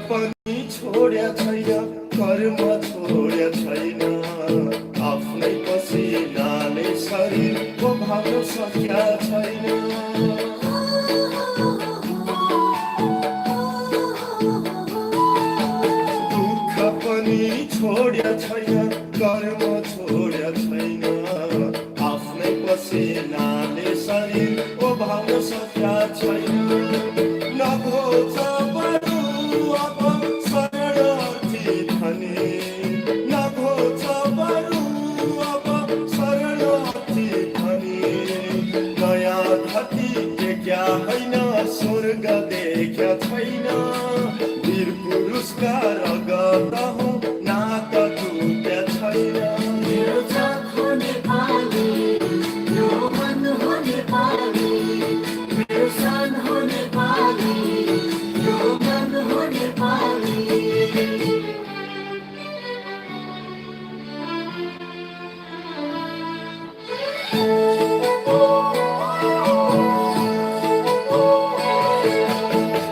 पनि छोड्या छैन, कर्म छोड्या छैन, आफ्नै पसिनाले शरीरको भाग्न सक्या छैन। दुःख पनि छोड्या छैन, कर्म छोड्या छैन, आफ्नै पसिनाले शरीरको भाग्न सक्या छैन। नघोच बरु अब शरणार्थी भने, नघोच बरु अब शरणार्थी भने, नयाँ धरती देख्या होइन, स्वर्ग देख्या छैन, वीर पुरुषका रगत हो नाक टुट्या छैन। मेरो जात हो नेपाली, यो मन हो नेपाली, मेरो सान हो नेपाली, यो मन हो नेपाली।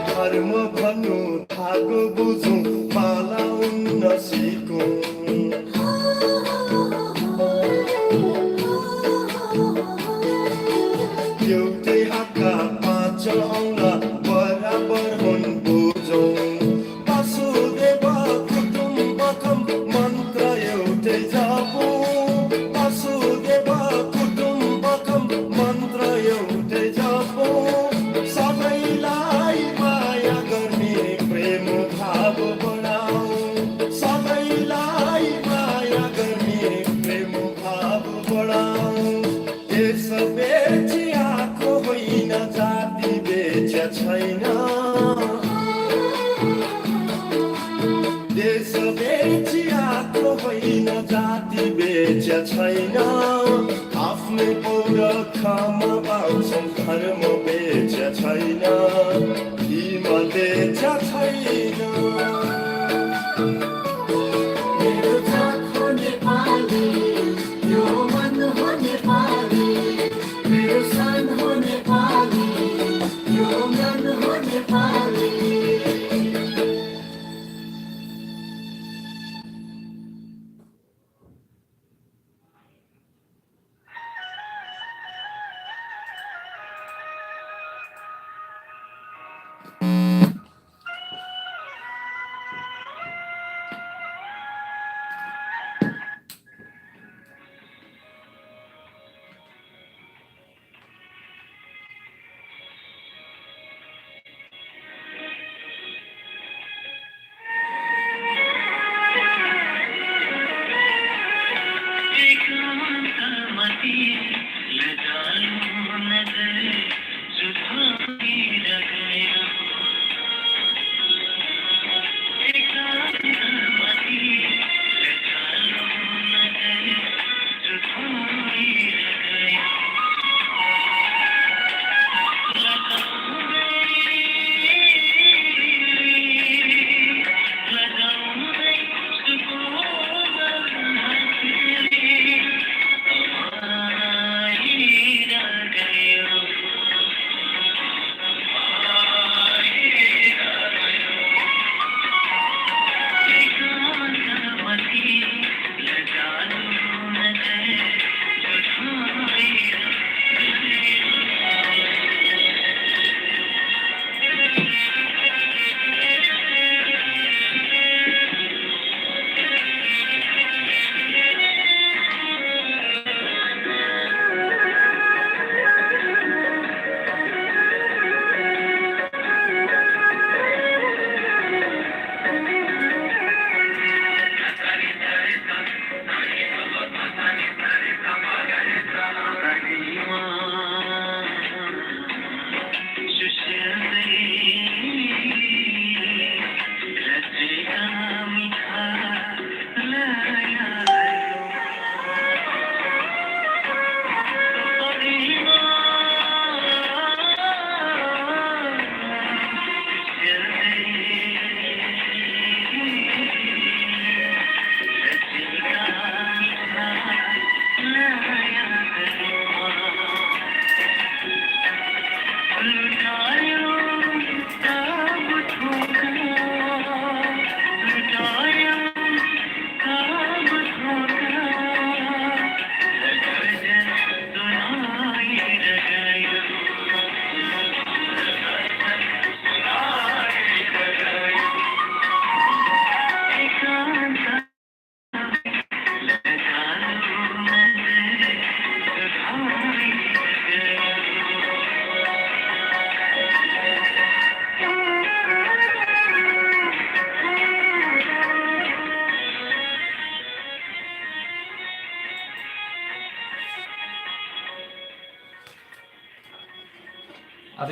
धर्म भन्नु धागो बुझौँ, माला उन्न सिकौँ, एउटै हातका पाँच औँला बराबर हुन् बुझौँ। वसुदेव कुटुम्बकम मन्त्र एउटै जपौँ, वसुदेव कुटुम्बकम मन्त्र एउटै जपौँ। सबैलाई माया गर्ने प्रेम भाव बढाऊ, सबैलाई माया गर्ने प्रेम भाव बढाऊ। देश बेचियाको होइन, जाति बेच्या छैन, देश बेचियाको होइन, जाति बेच्या छैन, आफ्नै पौरखमा बाँच्छौँ, धर्म बेच्या छैन, धीमा बेच्या छैन। मेरो जात हो नेपाली, यो मन हो नेपाली, मेरो सान हो नेपाली, यो मन हो नेपाली।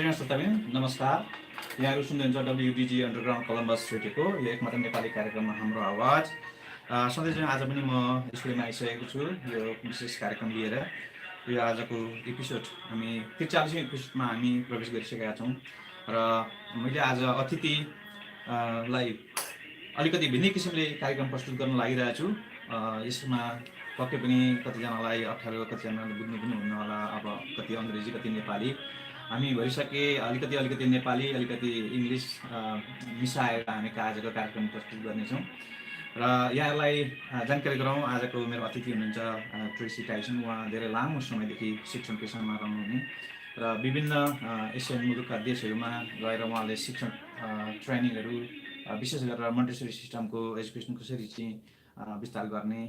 आदरणीय श्रोताबिन नमस्कार। यहाँहरू सुन्दै हुनुहुन्छ WUDG अन्डरग्राउन्ड कोलम्बस रेडियोको यो एकमात्र नेपाली कार्यक्रममा हाम्रो आवाज। सधैँ आज पनि म स्टुडियोमा आइसकेको छु यो विशेष कार्यक्रम लिएर। यो आजको एपिसोड हामी 43औं एपिसोडमा हामी प्रवेश गरिसकेका छौँ र मैले आज अतिथिलाई अलिकति भिन्नै किसिमले कार्यक्रम प्रस्तुत गर्न लागिरहेको छु। यसमा पक्कै पनि कतिजनालाई अप्ठ्यारो, कतिजनाले बुझ्नु पनि हुन्न होला। अब कति अङ्ग्रेजी, कति नेपाली हामी भइसके अलिकति नेपाली, अलिकति इङ्ग्लिस मिसाएर हामी आजको कार्यक्रम प्रस्तुत गर्नेछौँ। र यहाँलाई जानकारी गराउँ, आजको मेरो अतिथि हुनुहुन्छ ट्रेसी टाइसन। उहाँ धेरै लामो समयदेखि शिक्षण पेसामा रहनुहुने र विभिन्न एसियन मुलुकका देशहरूमा गएर उहाँले शिक्षण ट्रेनिङहरू, विशेष गरेर मोन्टेसरी सिस्टमको एजुकेसन कसरी चाहिँ विस्तार गर्ने,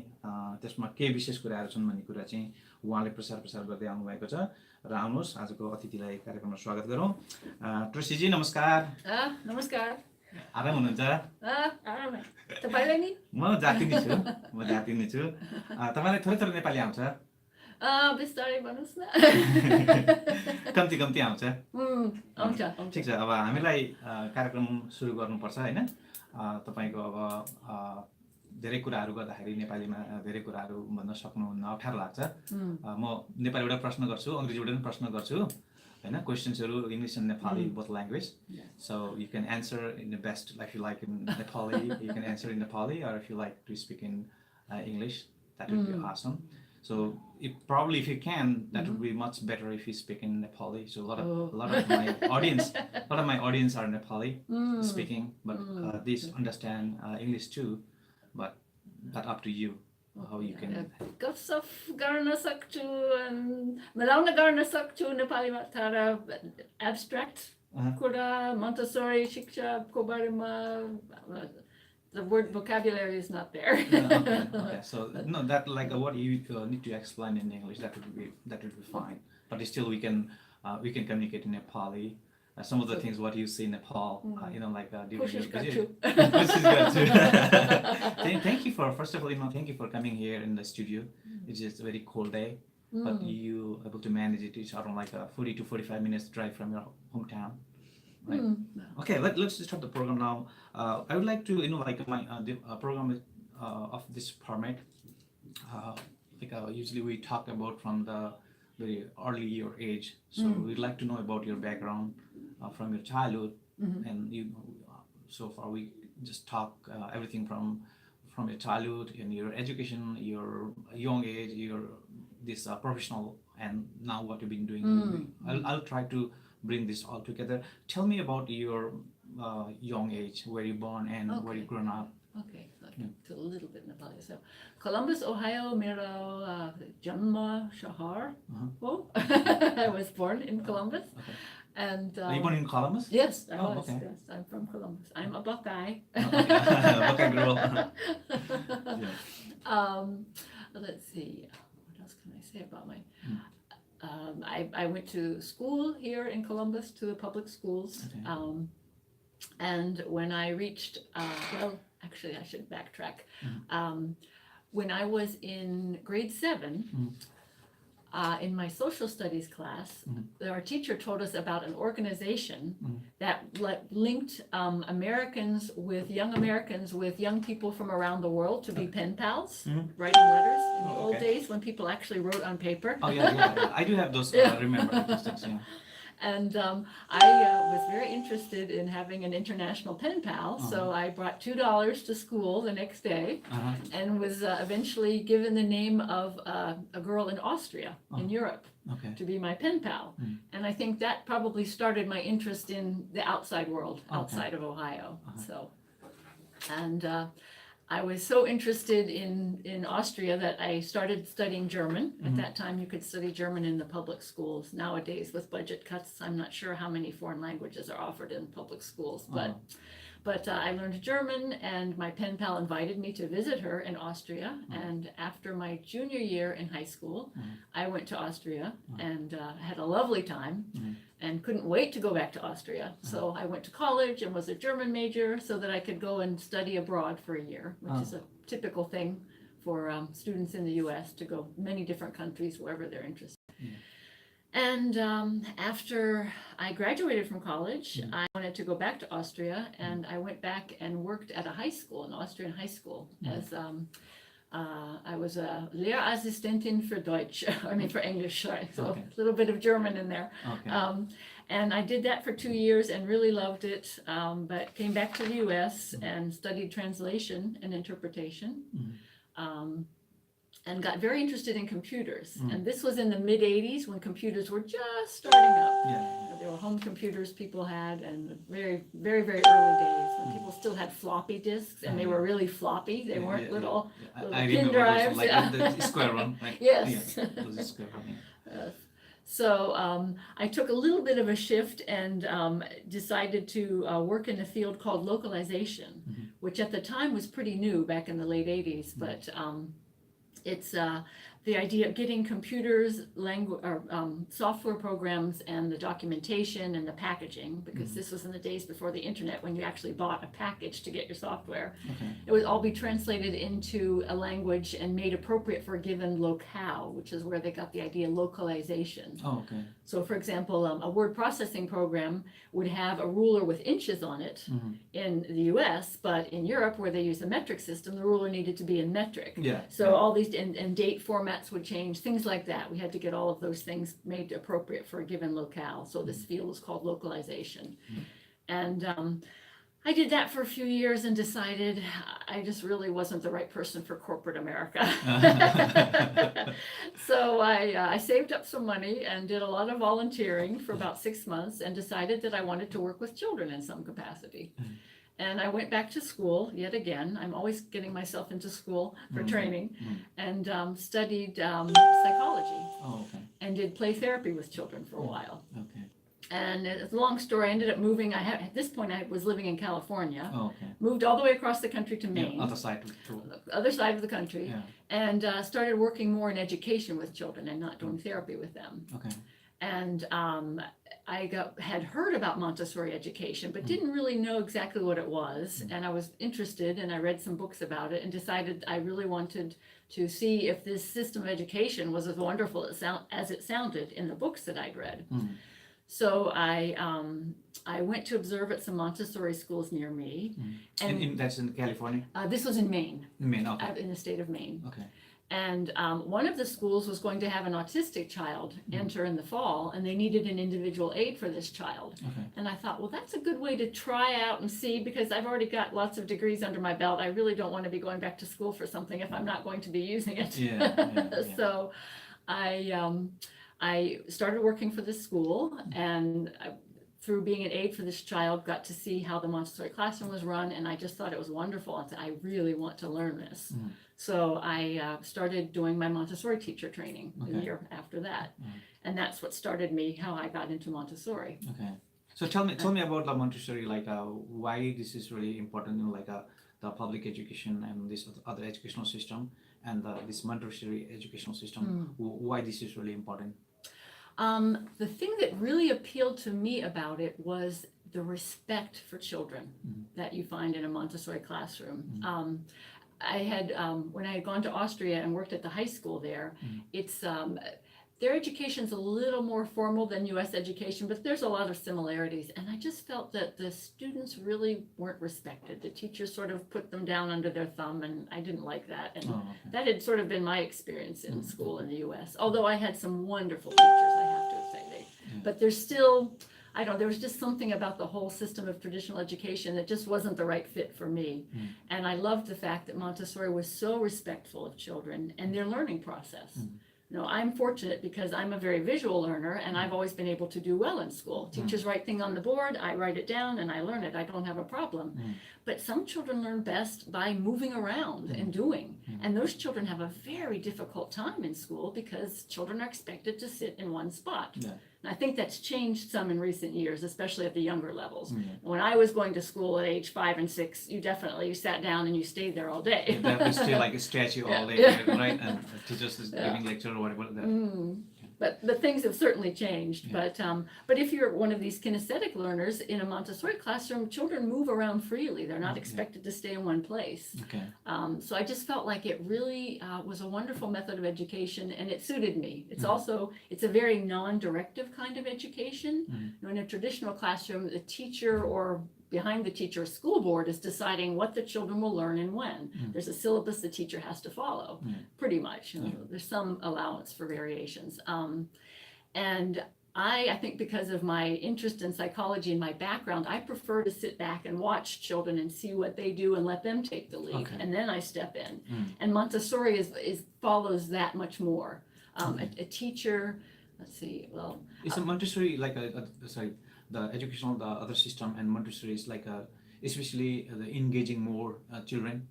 त्यसमा के विशेष कुराहरू छन् भन्ने कुरा चाहिँ उहाँले प्रसार गर्दै आउनुभएको छ। र आउनुहोस् आजको अतिथिलाई कार्यक्रममा स्वागत गरौँ। ट्रेसीजी नमस्कार। नमस्कार। आराम हुनुहुन्छ? तपाईलाई नि? म जाति नै छु। तपाईँलाई थोरै नेपाली आउँछ? बिस्तारै भन्नुहोस् न। कम्ती आउँछ? आउँछ। ठिक छ, अब हामीलाई कार्यक्रम सुरु गर्नुपर्छ होइन? तपाईँको अब धेरै कुराहरू गर्दाखेरि नेपालीमा धेरै कुराहरू भन्न सक्नुहुन्न, अप्ठ्यारो लाग्छ। म नेपालीबाट प्रश्न गर्छु, अङ्ग्रेजीबाट पनि प्रश्न गर्छु होइन। क्वेसन्सहरू English and Nepali both language. So you can answer in the best like you like in Nepali, you can answer in Nepali, or if you like to speak in English, that would be awesome. So probably if you can, that would be much better if you speak in Nepali. So a lot of my audience are Nepali speaking, but they understand English too. But that up to you how you can. Gosaf garna sakchu and Malauna garna sakchu Nepali matara abstract kura Montessori shiksha kobarima. The word vocabulary is not there. Okay. So no, that like what you need to explain in English, that would be fine. But still we can communicate in Nepali. Some of the things what you see in Nepal, like during your visit. Thank you for, first of all, thank you for coming here in the studio. It's just a very cold day, but you able to manage it. It's around like a 40 to 45 minutes drive from your hometown. Right. Okay, let's start the program now. I would like to, like my the program of this format. Usually we talk about from the very early your age. So we'd like to know about your background from your childhood, and so far we just talk everything from your childhood and your education, your young age, your this professional, and now what you've been doing. I'll try to bring this all together. Tell me about your young age, where you born and where you grown up. Okay, a little bit Nepali. So, Columbus, Ohio, mero janma shahar. I was born in Columbus. Okay. And are you born in Columbus? Yes, I was. Okay. Yes, I'm from Columbus. I'm a Buckeye. Buckeye girl. Let's see. What else can I say about my? I went to school here in Columbus, to the public schools. Okay. And when I reached, actually I should backtrack. When I was in grade 7, in my social studies class, our teacher told us about an organization that linked Americans with young people from around the world to be pen pals, writing letters in the old days when people actually wrote on paper. Oh yeah. I do have those. I remember those things. Yeah. And I was very interested in having an international pen pal, so I brought $2 to school the next day, and was eventually given the name of a girl in Austria, in Europe, to be my pen pal. And I think that probably started my interest in the outside world, outside of Ohio. So, and I was so interested in Austria that I started studying German. At that time, you could study German in the public schools. Nowadays, with budget cuts, I'm not sure how many foreign languages are offered in public schools. But I learned German, and my pen pal invited me to visit her in Austria. And after my junior year in high school, I went to Austria and had a lovely time. And couldn't wait to go back to Austria. So I went to college and was a German major so that I could go and study abroad for a year, which is a typical thing for students in the US, to go many different countries wherever they're interested. And after I graduated from college, I wanted to go back to Austria, and I went back and worked at a high school, an Austrian high school, as I was a Lehrassistentin für Deutsch, for English, sorry, so Okay. a little bit of German in there. Okay. And I did that for 2 years and really loved it, but came back to the US and studied translation and interpretation. And got very interested in computers. And this was in the mid-'80s when computers were just starting up. Yeah. There were home computers people had, and very, very, very early days when people still had floppy disks, and they were really floppy. They weren't little I pin remember drives. those, like the square one. Like, Yes. Yeah, those square one. Yeah. So I took a little bit of a shift and decided to work in a field called localization, which at the time was pretty new back in the late 80s, but it's the idea of getting computers, software programs, and the documentation and the packaging, because this was in the days before the internet when you actually bought a package to get your software. Okay. It would all be translated into a language and made appropriate for a given locale, which is where they got the idea localization. Oh, okay. So for example, a word processing program would have a ruler with inches on it in the US, but in Europe, where they use a metric system, the ruler needed to be in metric. Yeah. So all these, and date formats would change, things like that. We had to get all of those things made appropriate for a given locale. So this field is called localization. And I did that for a few years and decided I just really wasn't the right person for corporate America. So I saved up some money and did a lot of volunteering for about 6 months and decided that I wanted to work with children in some capacity. And I went back to school yet again. I'm always getting myself into school for training, and studied psychology. Oh, okay. And did play therapy with children for a while. Okay. And it's a long story. I ended up moving. At this point, I was living in California. Oh, okay. Moved all the way across the country to Maine. Yeah, other side too. Other side of the country. Yeah. And started working more in education with children and not doing therapy with them. Okay. And I had heard about Montessori education, but didn't really know exactly what it was. And I was interested, and I read some books about it and decided I really wanted to see if this system of education was as wonderful as it sounded in the books that I'd read. So I went to observe at some Montessori schools near me. And that's in California? this was in Maine, Maine, okay. in the state of Maine. Okay. And one of the schools was going to have an autistic child enter in the fall, and they needed an individual aid for this child. Okay. And I thought, well, that's a good way to try out and see, because I've already got lots of degrees under my belt. I really don't want to be going back to school for something if I'm not going to be using it. Yeah. So I started working for this school, and through being an aide for this child, got to see how the Montessori classroom was run, and I just thought it was wonderful. I said, I really want to learn this. So I started doing my Montessori teacher training a year after that. And that's what started me, how I got into Montessori. Okay. So tell me about the Montessori, like why this is really important, the public education and this other educational system, and this Montessori educational system, why this is really important? The thing that really appealed to me about it was the respect for children that you find in a Montessori classroom. I had, when I had gone to Austria and worked at the high school there, it's, their education's a little more formal than US education, but there's a lot of similarities. And I just felt that the students really weren't respected. The teachers sort of put them down under their thumb, and I didn't like that. And that had sort of been my experience in school in the US. Although I had some wonderful teachers, I have to say. But there's still, there was just something about the whole system of traditional education that just wasn't the right fit for me. And I loved the fact that Montessori was so respectful of children and their learning process. I'm fortunate because I'm a very visual learner, and I've always been able to do well in school. Teachers write things on the board, I write it down, and I learn it. I don't have a problem. But some children learn best by moving around and doing. And those children have a very difficult time in school because children are expected to sit in one spot. And I think that's changed some in recent years, especially at the younger levels. When I was going to school at age 5 and 6, you sat down and you stayed there all day. That was still like a statue all day, right? And teachers is giving lecture or whatever. But things have certainly changed. Yeah. But if you're one of these kinesthetic learners in a Montessori classroom, children move around freely. They're not expected to stay in one place. Okay. So I just felt like it really was a wonderful method of education, and it suited me. It's also, it's a very non-directive kind of education. You know, in a traditional classroom, the teacher or behind the teacher school board is deciding what the children will learn and when. There's a syllabus the teacher has to follow, pretty much. You know, there's some allowance for variations. And I think because of my interest in psychology and my background, I prefer to sit back and watch children and see what they do and let them take the lead. Okay. And then I step in. And Montessori follows that much more. A teacher, let's see, well, Is a Montessori like the educational, the other system, and Montessori is like especially the engaging more children?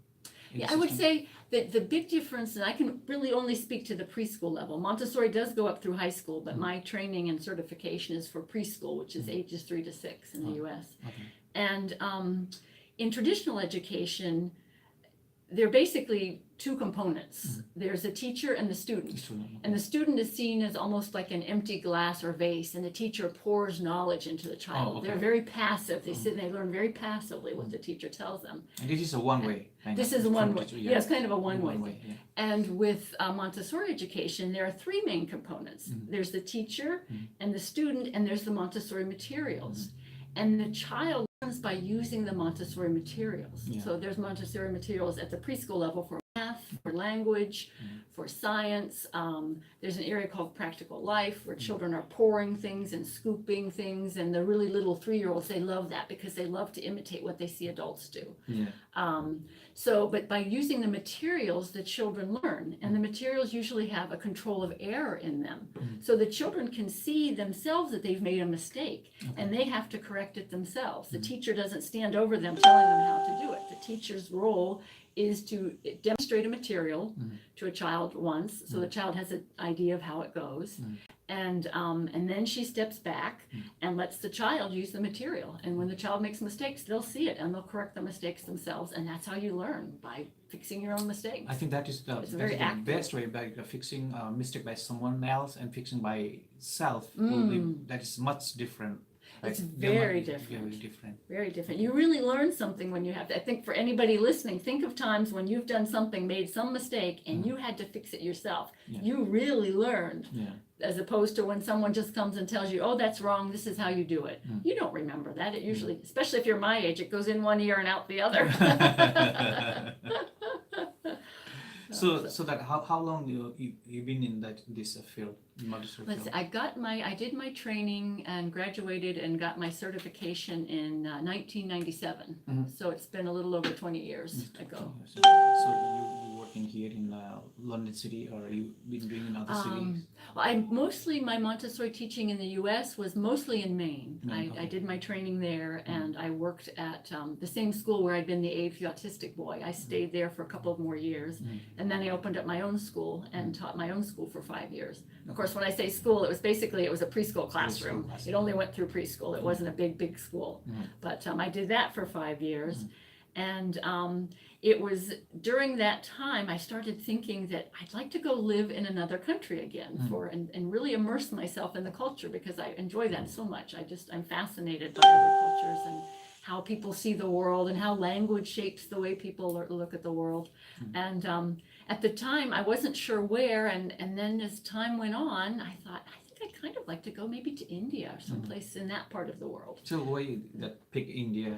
Yeah, I would say that the big difference, and I can really only speak to the preschool level. Montessori does go up through high school, but my training and certification is for preschool, which is ages 3 to 6 in the U.S. Okay. And in traditional education, there are basically two components. There's a teacher and the student. And the student is seen as almost like an empty glass or vase, and the teacher pours knowledge into the child. Okay. They're very passive. They sit and they learn very passively what the teacher tells them. And this is a one-way. This is a one-way. Yeah, it's kind of a one-way thing. Yeah. And with Montessori education, there are three main components. There's the teacher and the student, and there's the Montessori materials. And the child learns by using the Montessori materials. Yeah. So there's Montessori materials at the preschool level for math, for language, for science. There's an area called practical life where children are pouring things and scooping things, and the really little 3-year-olds, they love that because they love to imitate what they see adults do. Yeah. But by using the materials, the children learn, and the materials usually have a control of error in them. So the children can see themselves that they've made a mistake, and they have to correct it themselves. The teacher doesn't stand over them telling them how to do it. The teacher's role is to demonstrate a material to a child once, so the child has an idea of how it goes. And then she steps back and lets the child use the material. And when the child makes mistakes, they'll see it and they'll correct the mistakes themselves. And that's how you learn, by fixing your own mistakes. I think that is the best way, by fixing a mistake by someone else and fixing by self. That is much different. It's very different. Very different. Very different. You really learn something when you have to. I think for anybody listening, think of times when you've done something, made some mistake, and you had to fix it yourself. Yeah. You really learned. Yeah. As opposed to when someone just comes and tells you, oh, that's wrong, this is how you do it. You don't remember that. It usually, especially if you're my age, it goes in one ear and out the other. So that how long you've been in this field, Montessori Let's see, field? I did my training and graduated and got my certification in 1997. So it's been a little over 20 years ago. So you working here in London City, or you've been doing in other cities? Well, my Montessori teaching in the U.S. was mostly in Maine. I did my training there, and I worked at the same school where I'd been the eighth autistic boy. I stayed there for a couple of more years, and then I opened up my own school and taught my own school for 5 years. Of course, when I say school, it was a preschool classroom. It only went through preschool. It wasn't a big school. But I did that for 5 years. And it was during that time I started thinking that I'd like to go live in another country again and really immerse myself in the culture, because I enjoy that so much. I'm fascinated by other cultures and how people see the world and how language shapes the way people look at the world. And at the time I wasn't sure where, and then as time went on, I thought, I think I'd kind of like to go maybe to India or someplace in that part of the world. So why that pick India?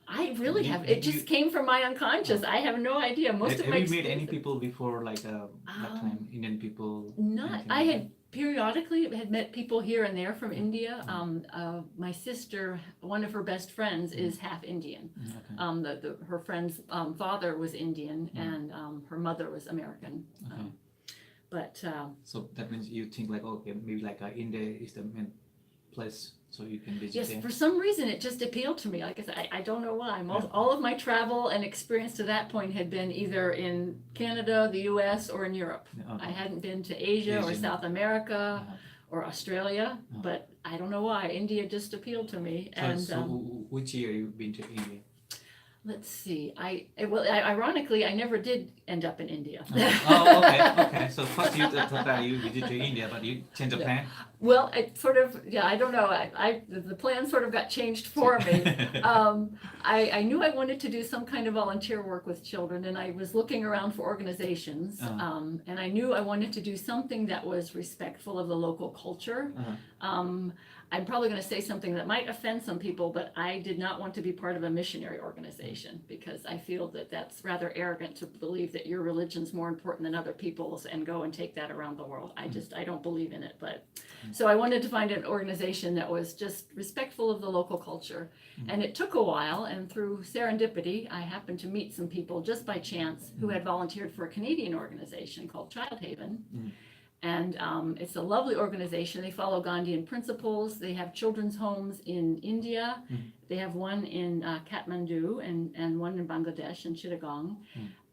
I really have. It just came from my unconscious. I have no idea. Most of my have you met any people before, like that time, Indian people? Not. I had periodically met people here and there from India. My sister, one of her best friends, is half Indian. Her friend's father was Indian, and her mother was American. So that means you think like, okay, maybe like India is the main place, so you can visit Yes, there. for some reason it just appealed to me. Like I said, I don't know why. All of my travel and experience to that point had been either in Canada, the U.S., or in Europe. I hadn't been to Asia or South America or Australia, but I don't know why. India just appealed to me. So which year you've been to India? let's see. Ironically, I never did end up in India. Oh, okay. So first you thought that you visit to India, but you changed the plan? Well, it sort of, yeah, I don't know. The plan sort of got changed for me. I knew I wanted to do some kind of volunteer work with children, and I was looking around for organizations. And I knew I wanted to do something that was respectful of the local culture. I'm probably going to say something that might offend some people, but I did not want to be part of a missionary organization because I feel that that's rather arrogant to believe that your religion's more important than other people's and go and take that around the world. I don't believe in it. But so I wanted to find an organization that was just respectful of the local culture. And it took a while, and through serendipity, I happened to meet some people just by chance who had volunteered for a Canadian organization called Child Haven. And it's a lovely organization. They follow Gandhian principles. They have children's homes in India. They have one in Kathmandu and one in Bangladesh in Chittagong.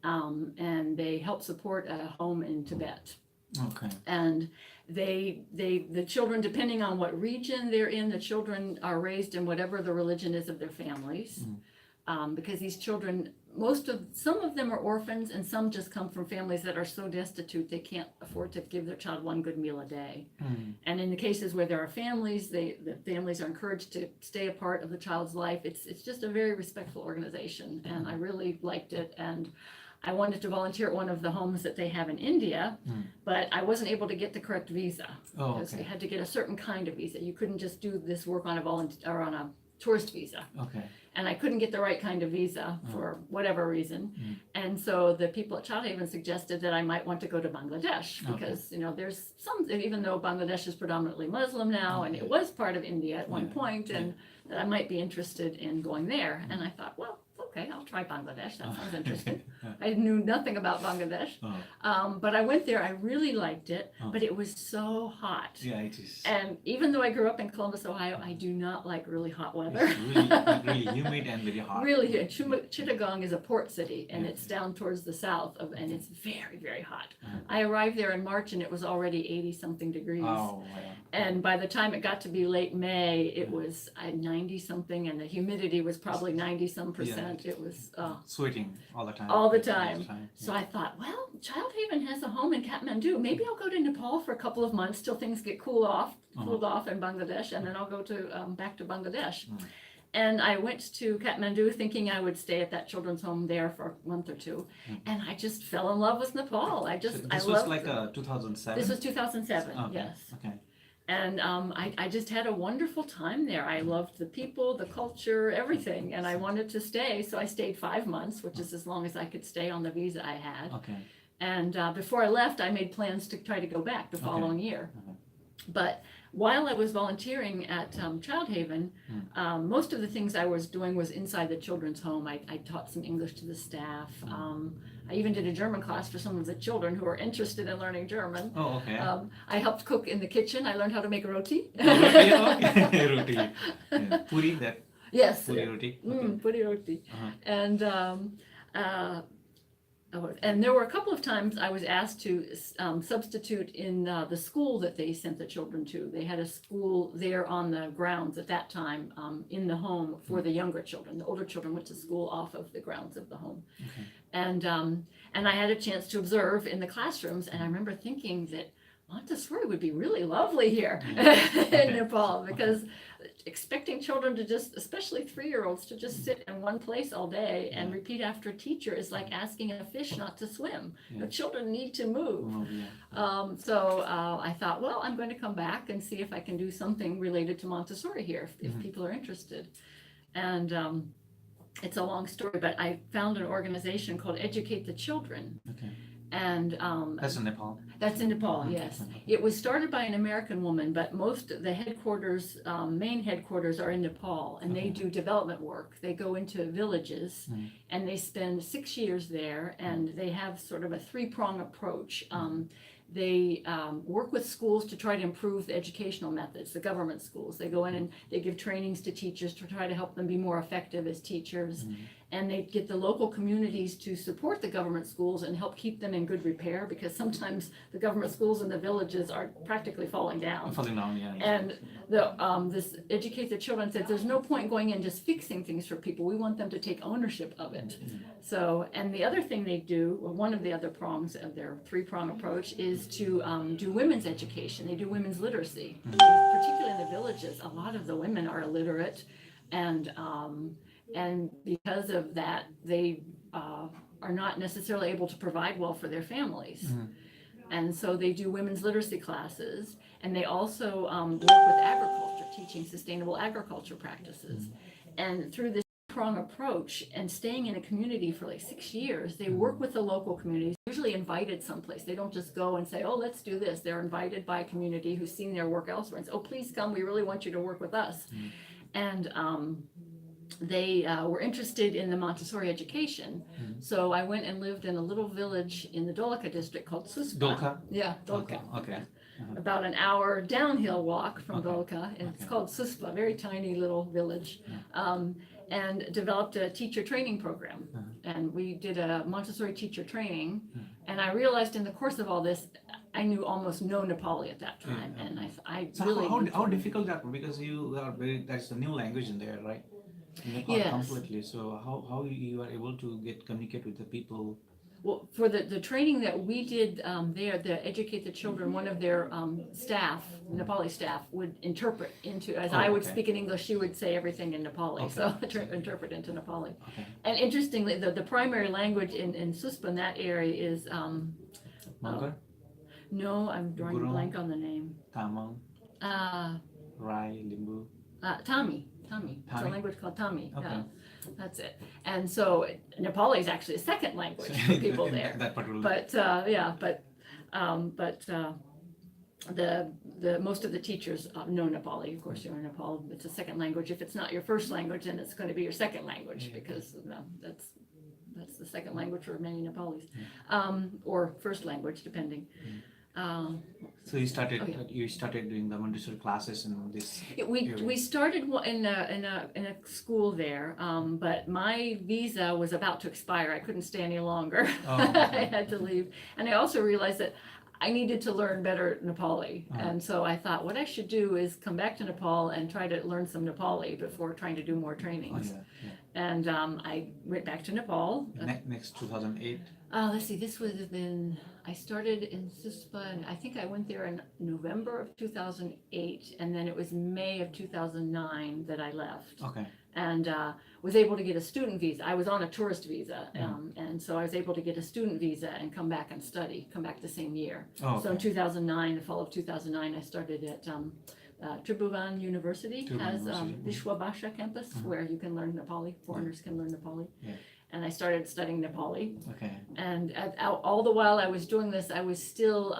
And they help support a home in Tibet. Okay. And the children, depending on what region they're in, the children are raised in whatever the religion is of their families. Because these children, some of them are orphans, and some just come from families that are so destitute they can't afford to give their child one good meal a day. And in the cases where there are families, the families are encouraged to stay a part of the child's life. It's just a very respectful organization, and I really liked it. And I wanted to volunteer at one of the homes that they have in India, but I wasn't able to get the correct visa. Because you had to get a certain kind of visa. You couldn't just do this work on a tourist visa. Okay. And I couldn't get the right kind of visa for whatever reason. And so the people at Child Haven suggested that I might want to go to Bangladesh because, there's some, even though Bangladesh is predominantly Muslim now, and it was part of India at one point, and that I might be interested in going there. And I thought, well, okay, I'll try Bangladesh. That sounds interesting. I knew nothing about Bangladesh. But I went there. I really liked it, but it was so hot. Yeah, it is. And even though I grew up in Columbus, Ohio, I do not like really hot weather. It's really humid and very hot. Really, Chittagong is a port city, and it's down towards the south, and it's very, very hot. I arrived there in March, and it was already 80-something degrees. Oh, wow. And by the time it got to be late May, it was 90-something, and the humidity was probably 90-some%. It was Sweating all the time. all the time. So I thought, well, Child Haven has a home in Kathmandu. Maybe I'll go to Nepal for a couple of months till things get cooled off in Bangladesh, and then I'll go to back to Bangladesh. And I went to Kathmandu thinking I would stay at that children's home there for a month or two, and I just fell in love with Nepal. This was like 2007? This was 2007, yes. Okay. And I just had a wonderful time there. I loved the people, the culture, everything, and I wanted to stay. So I stayed 5 months, which is as long as I could stay on the visa I had. Okay. And before I left, I made plans to try to go back the following year. But while I was volunteering at Child Haven, most of the things I was doing was inside the children's home. I taught some English to the staff. I even did a German class for some of the children who were interested in learning German. Oh, okay. I helped cook in the kitchen. I learned how to make roti. Roti. Yeah. Puri, that. Yes. Puri roti. Puri roti. And there were a couple of times I was asked to substitute in the school that they sent the children to. They had a school there on the grounds at that time in the home for the younger children. The older children went to school off of the grounds of the home. Okay. And I had a chance to observe in the classrooms, and I remember thinking that Montessori would be really lovely here in Nepal, because expecting children to just, especially 3-year-olds, to just sit in one place all day and repeat after a teacher is like asking a fish not to swim. The children need to move. So I thought, well, I'm going to come back and see if I can do something related to Montessori here, if people are interested. And it's a long story, but I found an organization called Educate the Children. Okay. And that's in Nepal. That's in Nepal, yes. It was started by an American woman, but most of the headquarters, main headquarters, are in Nepal, and they do development work. They go into villages, and they spend 6 years there, and they have sort of a 3-prong approach. They work with schools to try to improve the educational methods, the government schools. They go in and they give trainings to teachers to try to help them be more effective as teachers. and they get the local communities to support the government schools and help keep them in good repair, because sometimes the government schools in the villages are practically falling down. Yeah. And this Educate the Children said there's no point going in just fixing things for people. We want them to take ownership of it. So, and the other thing they do, or one of the other prongs of their three-prong approach, is to do women's education. They do women's literacy, particularly in the villages. A lot of the women are illiterate, and because of that, they are not necessarily able to provide well for their families. And so they do women's literacy classes, and they also work with agriculture, teaching sustainable agriculture practices. And through this prong approach and staying in a community for like 6 years, they work with the local communities, usually invited someplace. They don't just go and say, oh, let's do this. They're invited by a community who's seen their work elsewhere and say, oh, please come, we really want you to work with us. And they were interested in the Montessori education. So I went and lived in a little village in the Dolka district called Suspa. Dolka? Yeah, Dolka. Okay. About an hour downhill walk from Dolka. And it's called Suspa, a very tiny little village. And developed a teacher training program. And we did a Montessori teacher training. And I realized in the course of all this, I knew almost no Nepali at that time. And I So really... how difficult that, because you are that's a new language in there, right? In Nepal completely. So how you are able to communicate with the people? Well, for the training that we did there, the Educate the Children, one of their staff, Nepali staff, would interpret into, as I would speak in English, she would say everything in Nepali, so interpret into Nepali. And interestingly, the primary language in Suspa, in that area, is... Manggar? No, I'm drawing a blank on the name. Tamang? Rai, Limbu? Tami. It's a language called Tami. Okay. That's it. And so Nepali is actually a second language for people there. But the most of the teachers know Nepali. Of course, you're in Nepal. It's a second language. If it's not your first language, then it's going to be your second language, because that's the second language for many Nepalis, or first language, depending. So you started doing the Montessori classes in this. We started in a school there, but my visa was about to expire. I couldn't stay any longer. I had to leave, and I also realized that I needed to learn better Nepali, and so I thought what I should do is come back to Nepal and try to learn some Nepali before trying to do more trainings. And I went back to Nepal. Next 2008. Let's see, this would have been, I started in Suspa, and I think I went there in November of 2008, and then it was May of 2009 that I left. And was able to get a student visa. I was on a tourist visa, and so I was able to get a student visa and come back and study, come back the same year. So in 2009, the fall of 2009, I started at Tribhuvan University, has Vishwa Bhasha campus, where you can learn Nepali, foreigners can learn Nepali. And I started studying Nepali. And all the while I was doing this, I was still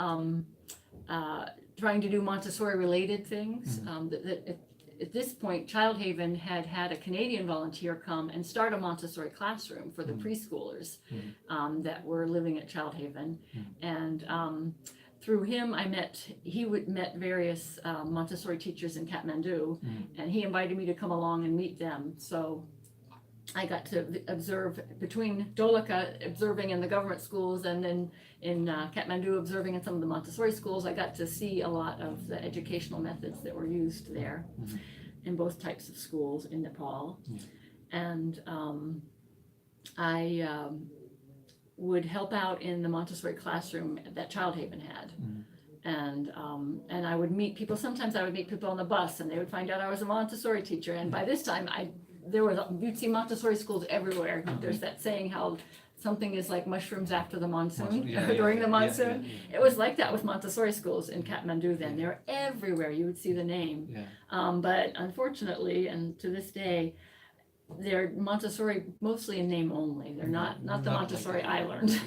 trying to do Montessori related things. At this point, Child Haven had a Canadian volunteer come and start a Montessori classroom for the preschoolers that were living at Child Haven. And through him, met various Montessori teachers in Kathmandu, and he invited me to come along and meet them. So I got to observe between Dolaka, observing in the government schools, and then in Kathmandu, observing in some of the Montessori schools. I got to see a lot of the educational methods that were used there in both types of schools in Nepal. And I would help out in the Montessori classroom that Child Haven had. And I would meet people. Sometimes I would meet people on the bus, and they would find out I was a Montessori teacher. And by this time, you'd see Montessori schools everywhere. There's that saying how something is like mushrooms after the monsoon, during the monsoon. It was like that with Montessori schools in Kathmandu then. They were everywhere. You would see the name. But unfortunately, and to this day, they're Montessori mostly in name only. They're not the Montessori like I learned.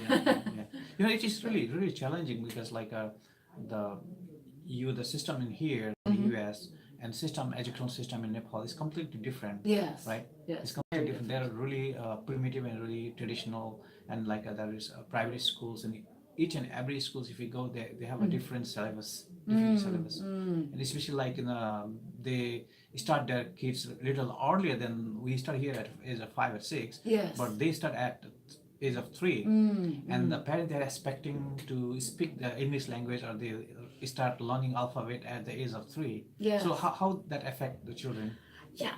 It is really challenging, because like the system in here in the US and educational system in Nepal is completely different. Right? It's completely different. They're really primitive and really traditional, and like there is private schools, and each and every schools, if you go there, they have a different syllabus. And especially like in they start their kids a little earlier than we start here at age of 5 or 6. Yes. But they start at age of 3, and the parents are expecting to speak the English language, or they start learning alphabet at the age of 3. Yes. So how that affect the children? Yeah,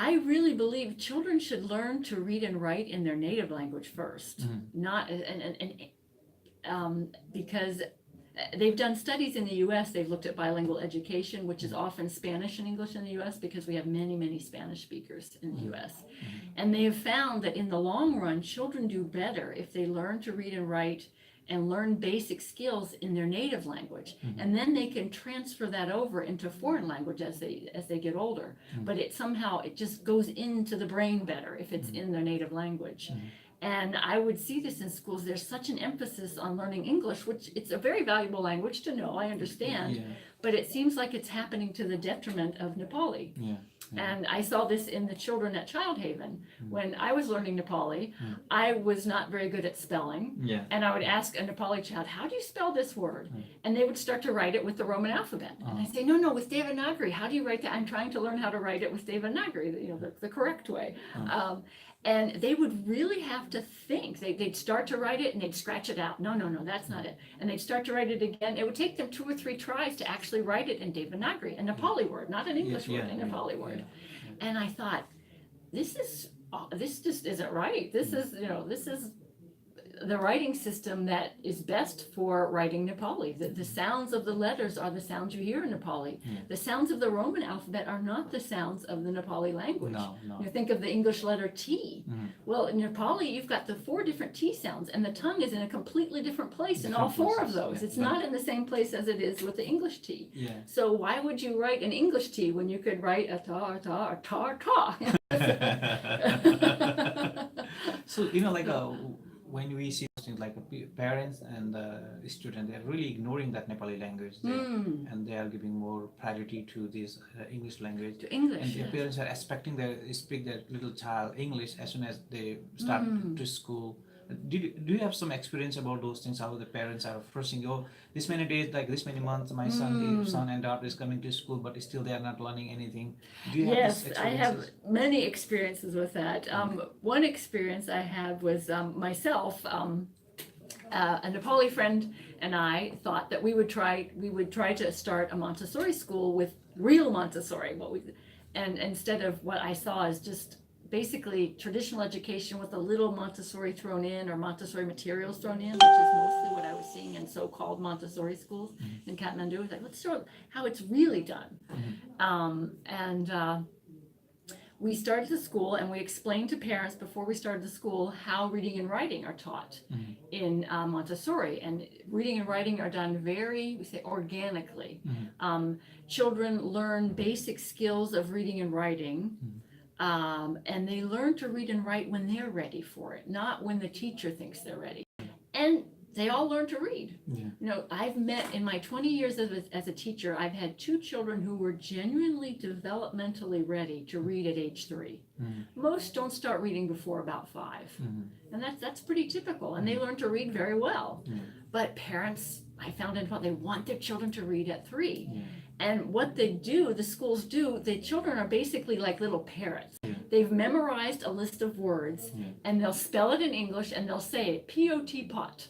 I really believe children should learn to read and write in their native language first, not because they've done studies in the U.S. They've looked at bilingual education, which is often Spanish and English in the U.S. because we have many Spanish speakers in the U.S. And they have found that in the long run, children do better if they learn to read and write and learn basic skills in their native language, and then they can transfer that over into foreign language as they get older. But it just goes into the brain better if it's in their native language. And I would see this in schools. There's such an emphasis on learning English, which it's a very valuable language to know, I understand, but it seems like it's happening to the detriment of Nepali. And I saw this in the children at Child Haven. When I was learning Nepali, I was not very good at spelling. And I would ask a Nepali child, how do you spell this word? And they would start to write it with the Roman alphabet. And I say, no, with Devanagari. How do you write that? I'm trying to learn how to write it with Devanagari, the correct way. And they would really have to think. They'd start to write it and they'd scratch it out. No, that's not it. And they'd start to write it again. It would take them 2 or 3 tries to actually write it in Devanagari, a Nepali word, not an English word, a Nepali word. And I thought, this just isn't right. This is the writing system that is best for writing Nepali. The sounds of the letters are the sounds you hear in Nepali. The sounds of the Roman alphabet are not the sounds of the Nepali language. No. You think of the English letter T. Well, in Nepali, you've got the 4 different T sounds, and the tongue is in a completely different place in all 4 of those. It's not in the same place as it is with the English T. So why would you write an English T when you could write a ta, or ta, or ta, or ta? So, when we see things like parents and students, they're really ignoring that Nepali language, and they are giving more priority to this English language. To English, and their parents are expecting to speak their little child English as soon as they start to school. Do you have some experience about those things? How the parents are forcing, this many days, like this many months, my son and daughter is coming to school, but still they are not learning anything. Do you have Yes, these I have experiences? many experiences with that. One experience I had was myself. A Nepali friend and I thought that we would try to start a Montessori school with real Montessori. And instead of what I saw as just basically traditional education with a little Montessori thrown in, or Montessori materials thrown in, which is mostly what I was seeing in so-called Montessori schools in Kathmandu. It's like, let's show how it's really done. We started the school, and we explained to parents before we started the school how reading and writing are taught in Montessori. And reading and writing are done we say organically. Children learn basic skills of reading and writing. And they learn to read and write when they're ready for it, not when the teacher thinks they're ready. And they all learn to read. I've met in my 20 years as a teacher, I've had 2 children who were genuinely developmentally ready to read at age 3. Most don't start reading before about 5. And that's pretty typical. And they learn to read very well. But parents, I found out they want their children to read at 3. And what the schools do, the children are basically like little parrots. They've memorized a list of words, and they'll spell it in English, and they'll say it, P-O-T, pot.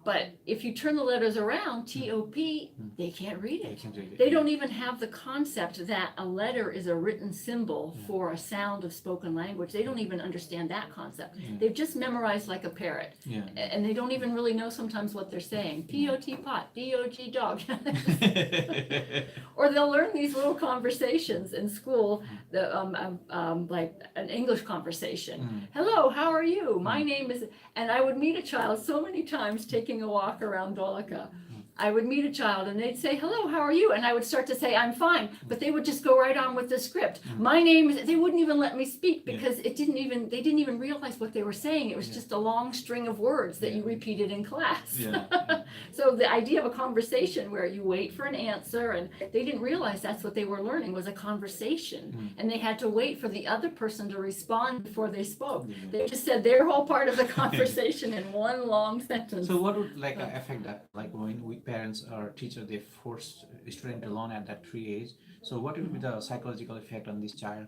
But if you turn the letters around, T-O-P, they can't read it. They don't even have the concept that a letter is a written symbol for a sound of spoken language. They don't even understand that concept. They've just memorized like a parrot. And they don't even really know sometimes what they're saying. P-O-T, pot, D-O-G, dog. Or they'll learn these little conversations in school, like an English conversation. Hello, how are you? My name is, and I would meet a child so many times taking a walk around Dholaka. I would meet a child and they'd say, hello, how are you? And I would start to say, I'm fine. But they would just go right on with the script. My name is, they wouldn't even let me speak because they didn't even realize what they were saying. It was just a long string of words that you repeated in class. So the idea of a conversation where you wait for an answer, and they didn't realize that's what they were learning was a conversation. And they had to wait for the other person to respond before they spoke. They just said their whole part of the conversation in one long sentence. So what would affect that? Like when parents or teacher, they force a student to learn at that 3 age. So what will be the psychological effect on this child?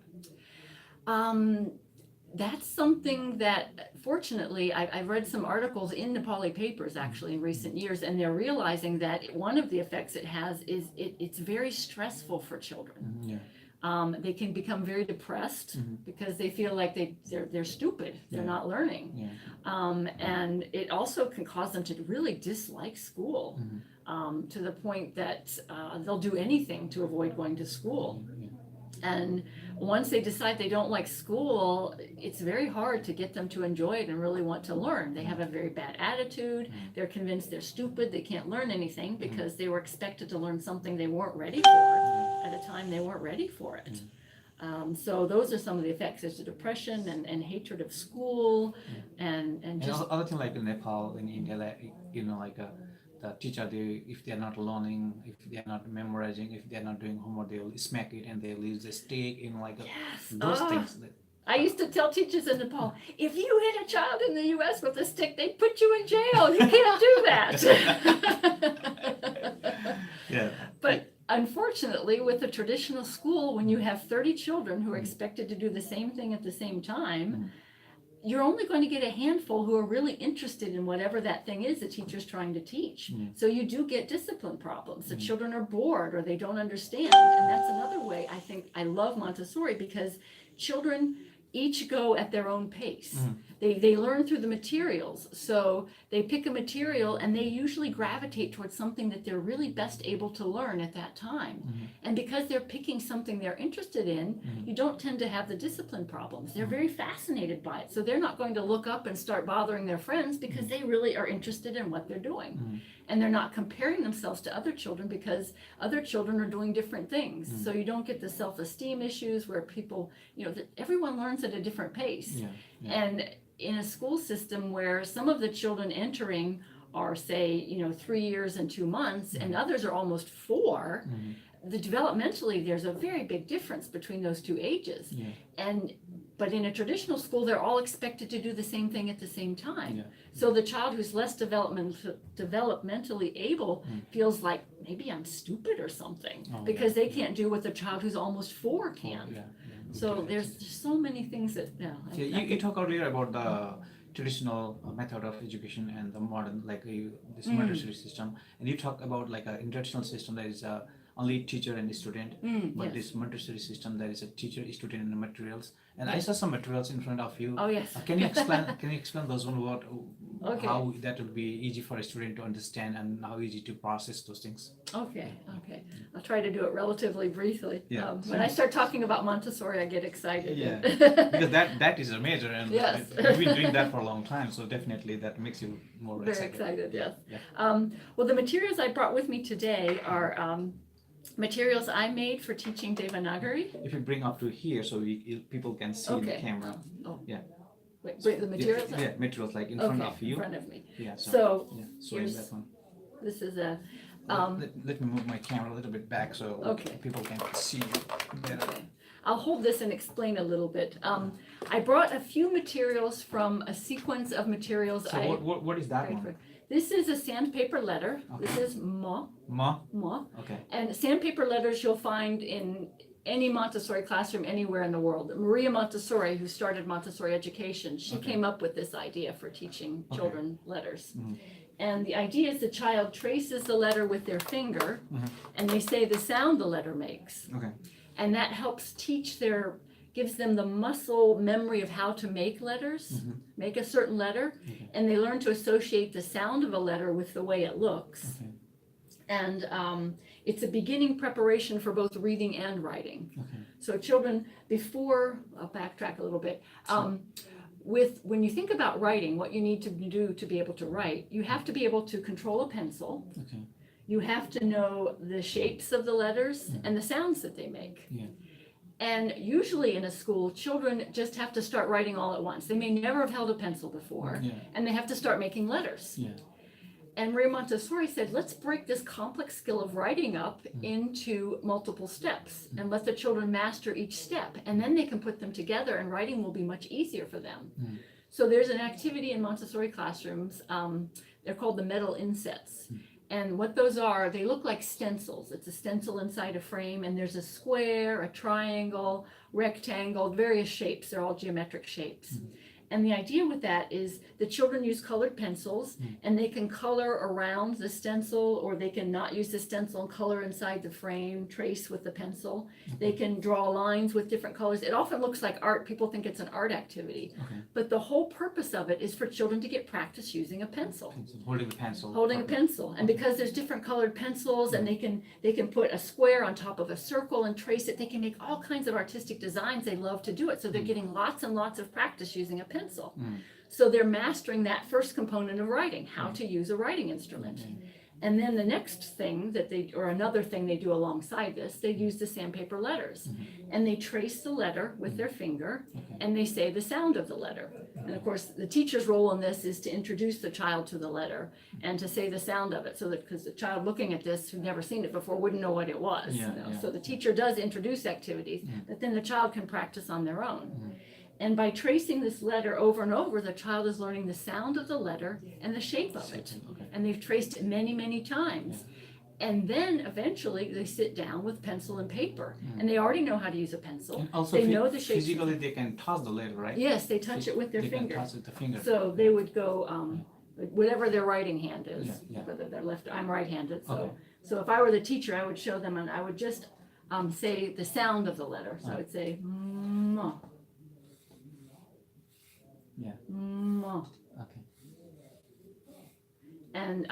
That's something that, fortunately, I've read some articles in Nepali papers actually in recent years, and they're realizing that one of the effects it has is it's very stressful for children. They can become very depressed because they feel like they're stupid, they're not learning. And it also can cause them to really dislike school to the point that they'll do anything to avoid going to school. And once they decide they don't like school, it's very hard to get them to enjoy it and really want to learn. They have a very bad attitude. They're convinced they're stupid. They can't learn anything because they were expected to learn something they weren't ready for at a time they weren't ready for it. So those are some of the effects. There's the depression and hatred of school and just other thing like in Nepal, in India, like, the teacher, if they are not learning, if they are not memorizing, if they are not doing homework, they will smack it and they will use the stick in those things. I used to tell teachers in Nepal, if you hit a child in the U.S. with a stick, they put you in jail. You can't do that. But unfortunately, with a traditional school, when you have 30 children who are expected to do the same thing at the same time, you're only going to get a handful who are really interested in whatever that thing is the teacher's trying to teach. So you do get discipline problems. The children are bored or they don't understand. And that's another way I think I love Montessori, because children each go at their own pace. They learn through the materials. So they pick a material and they usually gravitate towards something that they're really best able to learn at that time. And because they're picking something they're interested in, you don't tend to have the discipline problems. They're very fascinated by it. So they're not going to look up and start bothering their friends because they really are interested in what they're doing. And they're not comparing themselves to other children because other children are doing different things. So you don't get the self-esteem issues where people, everyone learns at a different pace. And in a school system where some of the children entering are, say, 3 years and 2 months, and others are almost 4, developmentally there's a very big difference between those two ages. But in a traditional school, they're all expected to do the same thing at the same time. So the child who's less developmentally able feels like, maybe I'm stupid or something, because they can't do what the child who's almost 4 can. So there's so many things that, you talk earlier about the traditional method of education and the modern, this Montessori system, and you talk about in traditional system there is only teacher and student, but this Montessori system there is a teacher, student, and the materials. And I saw some materials in front of you. Oh yes. Can you explain those one? How that will be easy for a student to understand and how easy to process those things? Okay. I'll try to do it relatively briefly. When I start talking about Montessori, I get excited. Because that is a major, and you've been doing that for a long time, so definitely that makes you more very excited. Yes. Well, the materials I brought with me today are materials I made for teaching Devanagari. If you bring up to here so people can see in the camera. Wait, bring the materials? Materials in front of you. In front of me. So here's, that one. This is a... let me move my camera a little bit back so people can see better. I'll hold this and explain a little bit. I brought a few materials from a sequence of materials. So what is that one? This is a sandpaper letter. This is Ma. Okay. And sandpaper letters you'll find in any Montessori classroom anywhere in the world. Maria Montessori, who started Montessori education, she came up with this idea for teaching children letters. And the idea is the child traces the letter with their finger, and they say the sound the letter makes. And that helps gives them the muscle memory of how to make letters, make a certain letter, and they learn to associate the sound of a letter with the way it looks. And it's a beginning preparation for both reading and writing. So children, I'll backtrack a little bit. When you think about writing, what you need to do to be able to write, you have to be able to control a pencil. You have to know the shapes of the letters and the sounds that they make. And usually in a school, children just have to start writing all at once. They may never have held a pencil before, and they have to start making letters. And Maria Montessori said, let's break this complex skill of writing up into multiple steps and let the children master each step. And then they can put them together and writing will be much easier for them. So there's an activity in Montessori classrooms. They're called the metal insets. And what those are, they look like stencils. It's a stencil inside a frame, and there's a square, a triangle, rectangle, various shapes. They're all geometric shapes. And the idea with that is the children use colored pencils, and they can color around the stencil, or they can not use the stencil and color inside the frame, trace with the pencil. They can draw lines with different colors. It often looks like art. People think it's an art activity. But the whole purpose of it is for children to get practice using a pencil. Holding the pencil. Holding a pencil. And because there's different colored pencils, and they can put a square on top of a circle and trace it, they can make all kinds of artistic designs. They love to do it. So they're getting lots and lots of practice using a pencil. So they're mastering that first component of writing, how to use a writing instrument. And then the next thing another thing they do alongside this, they use the sandpaper letters. And they trace the letter with their finger, and they say the sound of the letter. And of course, the teacher's role in this is to introduce the child to the letter and to say the sound of it, so that, because the child looking at this who'd never seen it before wouldn't know what it was. So the teacher does introduce activities, but then the child can practice on their own. And by tracing this letter over and over, the child is learning the sound of the letter and the shape of it. And they've traced it many, many times. And then eventually they sit down with pencil and paper, and they already know how to use a pencil. And also they know the shape. physically they can touch the letter, right? Yes, they touch it with their They can finger. touch with the finger. So they would go, whatever their writing hand is, Yeah. whether they're left, I'm right-handed. Okay. So if I were the teacher, I would show them, and I would just say the sound of the letter. So I would say, "ma." Yeah. Ma. Okay. And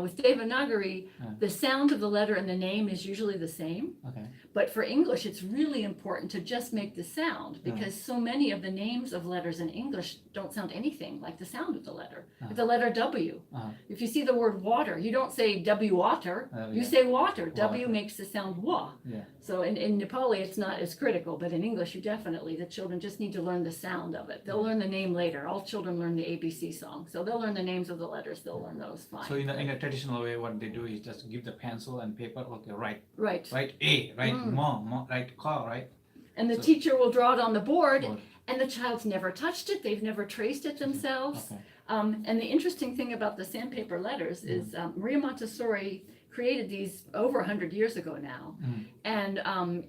with Devanagari, the sound of the letter and the name is usually the same. Okay. But for English, it's really important to just make the sound, because so many of the names of letters in English don't sound anything like the sound of the letter. The letter W. If you see the word water, you don't say W water, you say water. W makes the sound wa. Yeah. So in Nepali, it's not as critical, but in English, the children just need to learn the sound of it. They'll learn the name later. All children learn the ABC song. So they'll learn the names of the letters. They'll learn those fine. So in a traditional way, what they do is just give the pencil and paper. Okay, write A, write mo, write ka, right? And the teacher will draw it on the board, and the child's never touched it. They've never traced it themselves. Okay. And the interesting thing about the sandpaper letters is Maria Montessori created these over 100 years ago now. And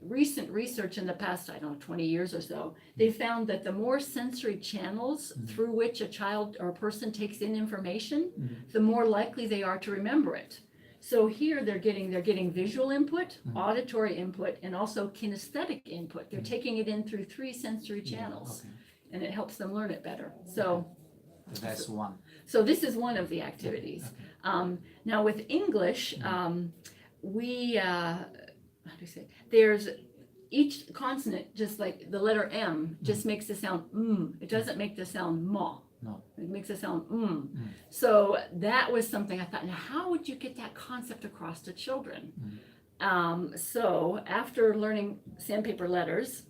recent research in the past, 20 years or so, they found that the more sensory channels through which a child or a person takes in information, the more likely they are to remember it. So here they're getting visual input, auditory input, and also kinesthetic input. They're taking it in through 3 sensory channels, and it helps them learn it better. So that's one. So this is one of the activities. Now with English, we, how do you say, there's each consonant, just like the letter M, just makes the sound It doesn't make the sound ma. No. It makes a sound So that was something I thought, now how would you get that concept across to children? So after learning sandpaper letters,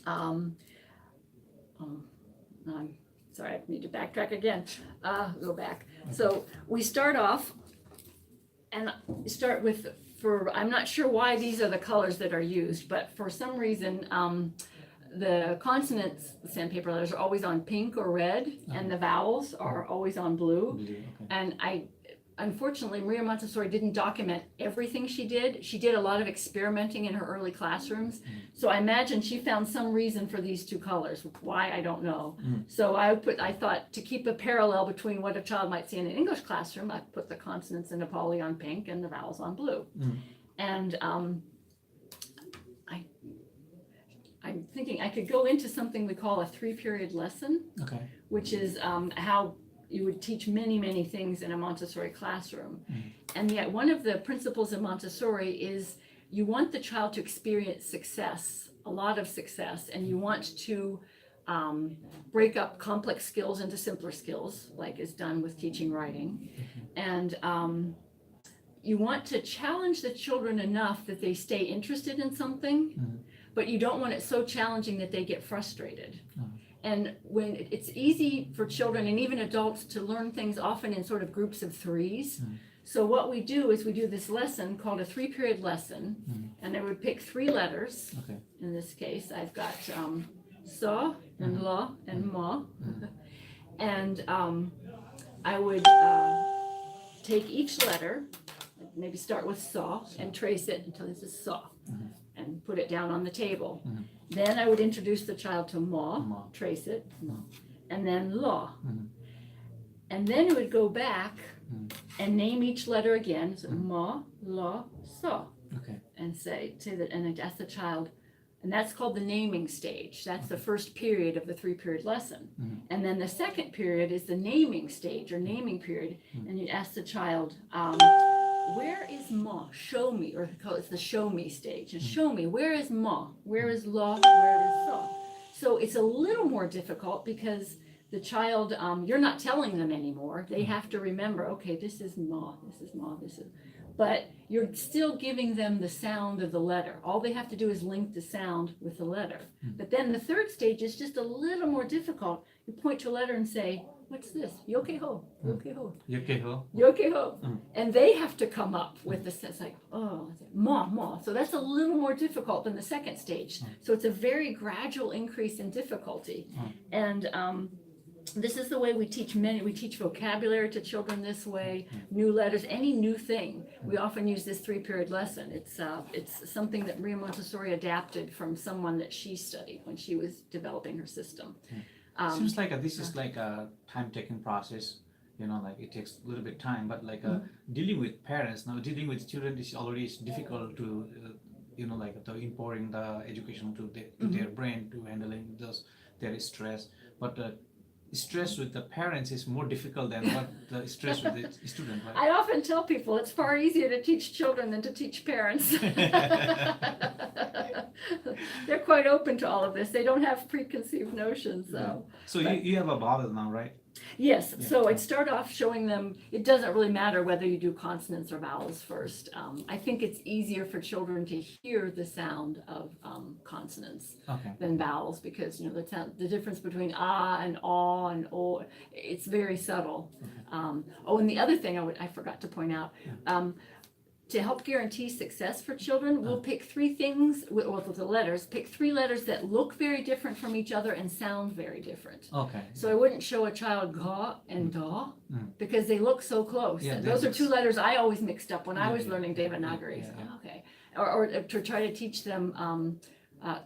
I'm sorry, I need to backtrack again. Go back. So we start off, and start with, I'm not sure why these are the colors that are used, but for some reason, the consonants, the sandpaper letters, are always on pink or red, and the vowels are always on blue. And unfortunately, Maria Montessori didn't document everything she did. She did a lot of experimenting in her early classrooms. So I imagine she found some reason for these 2 colors. Why, I don't know. So I thought to keep a parallel between what a child might see in an English classroom, I put the consonants in Nepali on pink and the vowels on blue. And I'm thinking I could go into something we call a 3-period lesson, which is how you would teach many, many things in a Montessori classroom. And yet one of the principles of Montessori is you want the child to experience success, a lot of success, and you want to break up complex skills into simpler skills, like is done with teaching writing. And you want to challenge the children enough that they stay interested in something, but you don't want it so challenging that they get frustrated. And when it's easy for children and even adults to learn things often in sort of groups of 3s. So what we do is we do this lesson called a 3-period lesson, and I would pick 3 letters. In this case, I've got sa and la and ma. And I would take each letter, maybe start with saw, and trace it until this is saw, and put it down on the table. Then I would introduce the child to ma, trace it, and then la. And then it would go back and name each letter again, so ma, la, sa, and say that, and I'd ask the child, and that's called the naming stage. That's the first period of the 3-period lesson. And then the second period is the naming stage or naming period, and you ask the child, where is ma? Show me, or it's the show me stage. And show me, where is ma? Where is la? Where is sa? So it's a little more difficult because the child, you're not telling them anymore. They have to remember, okay, this is ma, this is ma, this is, but you're still giving them the sound of the letter. All they have to do is link the sound with the letter. But then the third stage is just a little more difficult. You point to a letter and say, what's this? Yokeho, yokeho, yokeho. And they have to come up with the sense like, oh, ma, ma. So that's a little more difficult than the second stage. So it's a very gradual increase in difficulty. And this is the way we teach vocabulary to children this way, new letters, any new thing. We often use this 3-period lesson. It's something that Maria Montessori adapted from someone that she studied when she was developing her system. Seems like this is like a time-taking process, like it takes a little bit time, but like dealing with parents, now dealing with children is already difficult to, like the importing the education to their brain, to handling their stress, but stress with the parents is more difficult than what the stress with the student, right? I often tell people it's far easier to teach children than to teach parents. They're quite open to all of this. They don't have preconceived notions, though. So you have a vowel now, right? Yes, so I'd start off showing them, it doesn't really matter whether you do consonants or vowels first. I think it's easier for children to hear the sound of consonants than vowels because, the difference between ah and aw and o, it's very subtle. And the other thing I forgot to point out, to help guarantee success for children, we'll pick 3 things, with the letters, pick 3 letters that look very different from each other and sound very different. So I wouldn't show a child ga and da because they look so close. And those are 2 letters I always mixed up when I was learning Devanagari. Okay. Or to try to teach them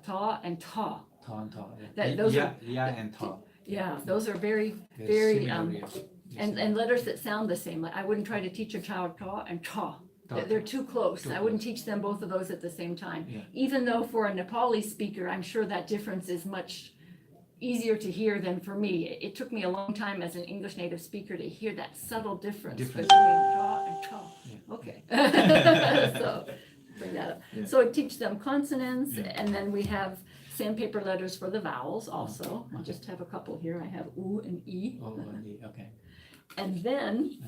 ta and ta. Those are, and ta. Yeah, those are very, very, and letters that sound the same. Like I wouldn't try to teach a child ta and ta. They're too close. I wouldn't teach them both of those at the same time. Even though for a Nepali speaker, I'm sure that difference is much easier to hear than for me. It took me a long time as an English native speaker to hear that subtle difference between ta and ta. Okay. So bring that up. So I teach them consonants, and then we have sandpaper letters for the vowels also. I just have a couple here. I have u and e. Okay. And then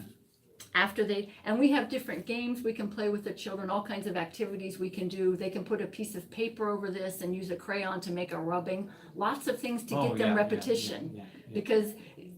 and we have different games we can play with the children, all kinds of activities we can do. They can put a piece of paper over this and use a crayon to make a rubbing. Lots of things to get them repetition. Because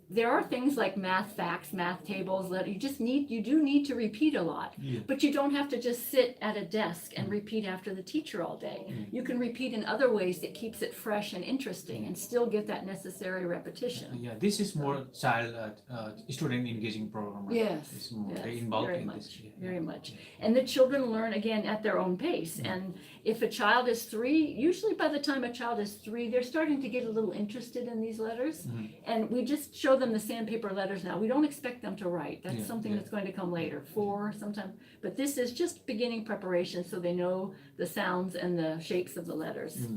there are things like math facts, math tables that you do need to repeat a lot. But you don't have to just sit at a desk and repeat after the teacher all day. You can repeat in other ways that keeps it fresh and interesting and still get that necessary repetition. This is more child student engaging program, right? Yes, it's more involved very in much, this. very much. And the children learn again at their own pace. And if a child is 3, usually by the time a child is 3, they're starting to get a little interested in these letters. And we just show them the sandpaper letters now. We don't expect them to write. That's something that's going to come later, 4 sometime. But this is just beginning preparation so they know the sounds and the shapes of the letters.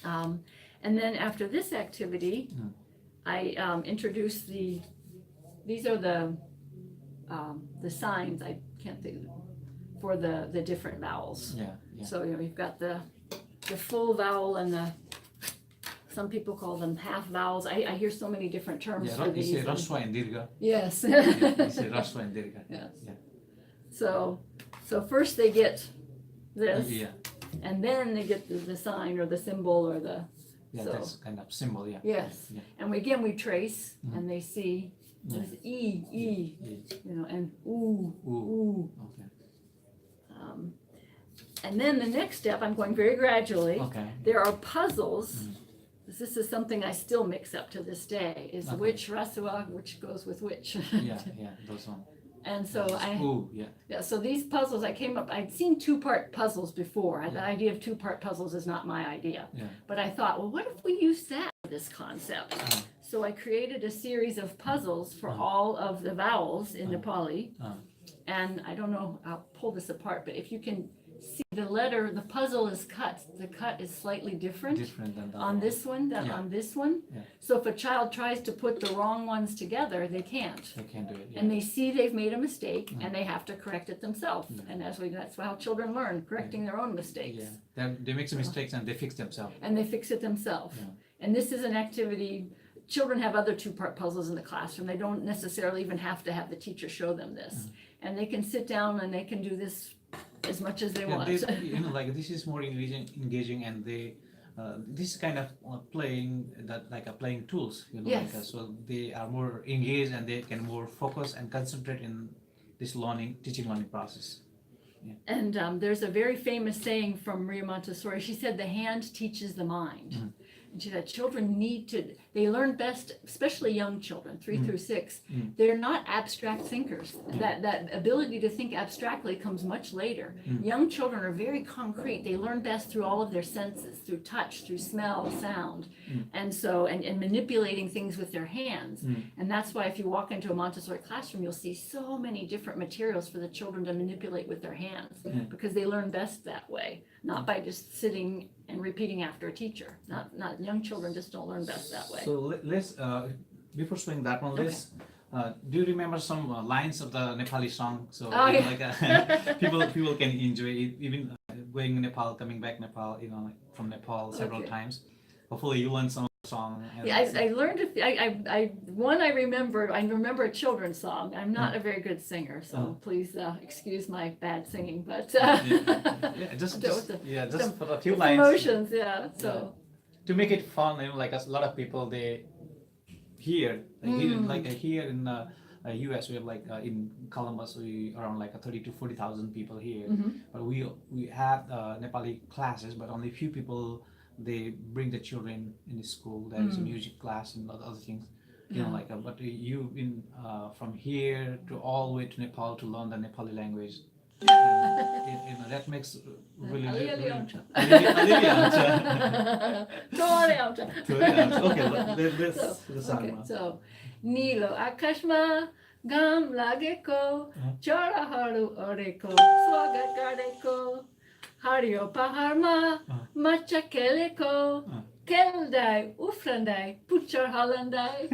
And then after this activity, I introduce these are the signs, I can't think, for the different vowels. So we've got the full vowel and some people call them half vowels. I hear so many different terms for these. You say Raswa and Dirga. Yes. You say Raswa and Dirga. Yes. So first they get this, and then they get the sign or the symbol or the. That's kind of symbol. Yes. And we trace, and they see there's e, and ooh. Okay. And then the next step, I'm going very gradually. There are puzzles. This is something I still mix up to this day, is which rasua, which goes with which. Those one. And so Ooh, yeah. yeah, so these puzzles, I'd seen two-part puzzles before. The Yeah. idea of two-part puzzles is not my idea. Yeah. But I thought, well, what if we use that for this concept? So I created a series of puzzles for all of the vowels in Nepali. And I don't know, I'll pull this apart, but if you can see the puzzle is cut. The cut is slightly different Than the on this one than Yeah. on this one. Yeah. So if a child tries to put the wrong ones together, they can't. They can't do it. Yeah. And they see they've made a mistake and they have to correct it themselves. Yeah. And that's how children learn, correcting their own mistakes. They make some mistakes and they fix themselves. And they fix it themselves. Yeah. And this is an activity, children have other two-part puzzles in the classroom. They don't necessarily even have to have the teacher show them this. And they can sit down and they can do this as much as they want. Like this is more engaging, and this kind of playing playing tools. Yes. So they are more engaged and they can more focus and concentrate in this teaching learning process. And there's a very famous saying from Maria Montessori. She said, "The hand teaches the mind." And she said, children they learn best, especially young children, 3 through 6. They're not abstract thinkers. That ability to think abstractly comes much later. Young children are very concrete. They learn best through all of their senses, through touch, through smell, sound, and manipulating things with their hands. And that's why if you walk into a Montessori classroom, you'll see so many different materials for the children to manipulate with their hands, because they learn best that way, not by just sitting and repeating after a teacher. Not young children just don't learn best that way. So let's before showing that one, let's do you remember some lines of the Nepali song? So people can enjoy it, even going to Nepal, coming back Nepal, from Nepal several times. Hopefully you learn some of the song. Yeah, I learned I remember a children's song. I'm not a very good singer, so please excuse my bad singing, but just some for a few lines. emotions, so to make it fun, like a lot of people they hear here in the US, we have in Columbus we around 30 to 40,000 people here, but we have Nepali classes, but only few people they bring the children in the school. There is a music class and other things, but you've been from here to all the way to Nepal to learn the Nepali language. That makes really So Nilo Akashma Gam Lageko Charaharu Oreko Swagat Gareko Hario Paharma Macha Keleko Keldai Ufrandai Puchar Hollandai.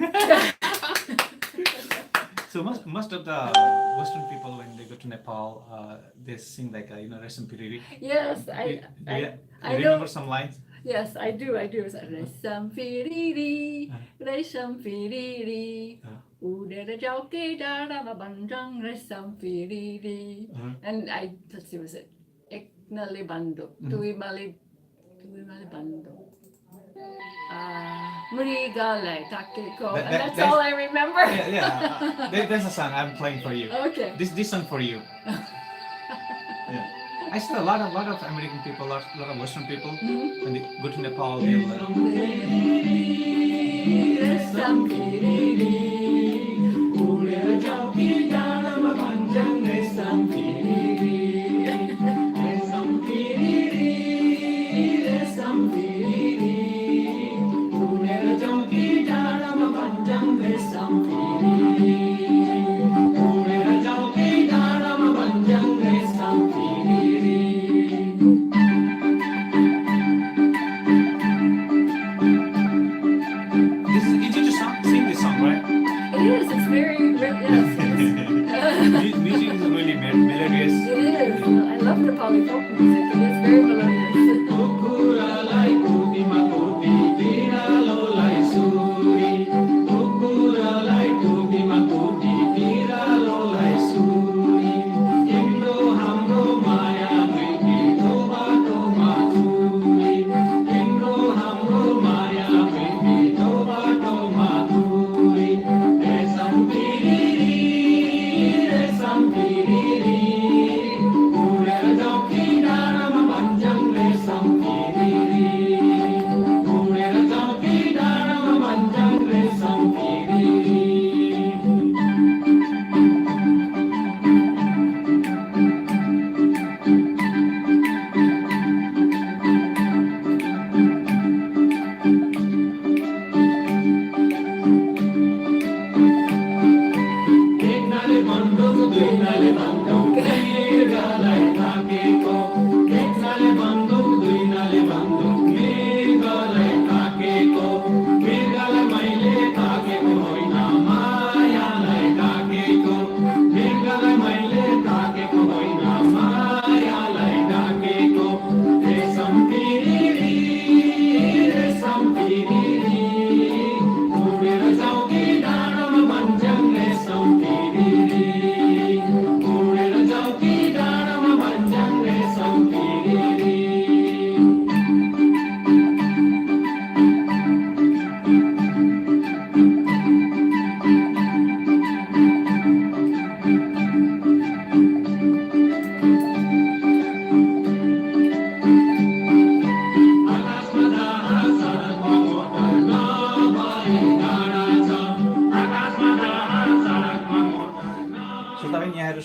So most of the Western people, when they go to Nepal, they sing Resam Piriri. Yes, I know. Remember some lines? Yes, I do. Resam Piriri, Resam Piriri, Udera Jauke Dara Banjang Resam Piriri. And let's see, was it Eknali Bando, Tuimali Bando. Murigale Takeko. And that's all I remember. There's a song I'm playing for you. Okay. This song for you. I see a lot of American people, a lot of Western people, when they go to Nepal, they music is really melodic.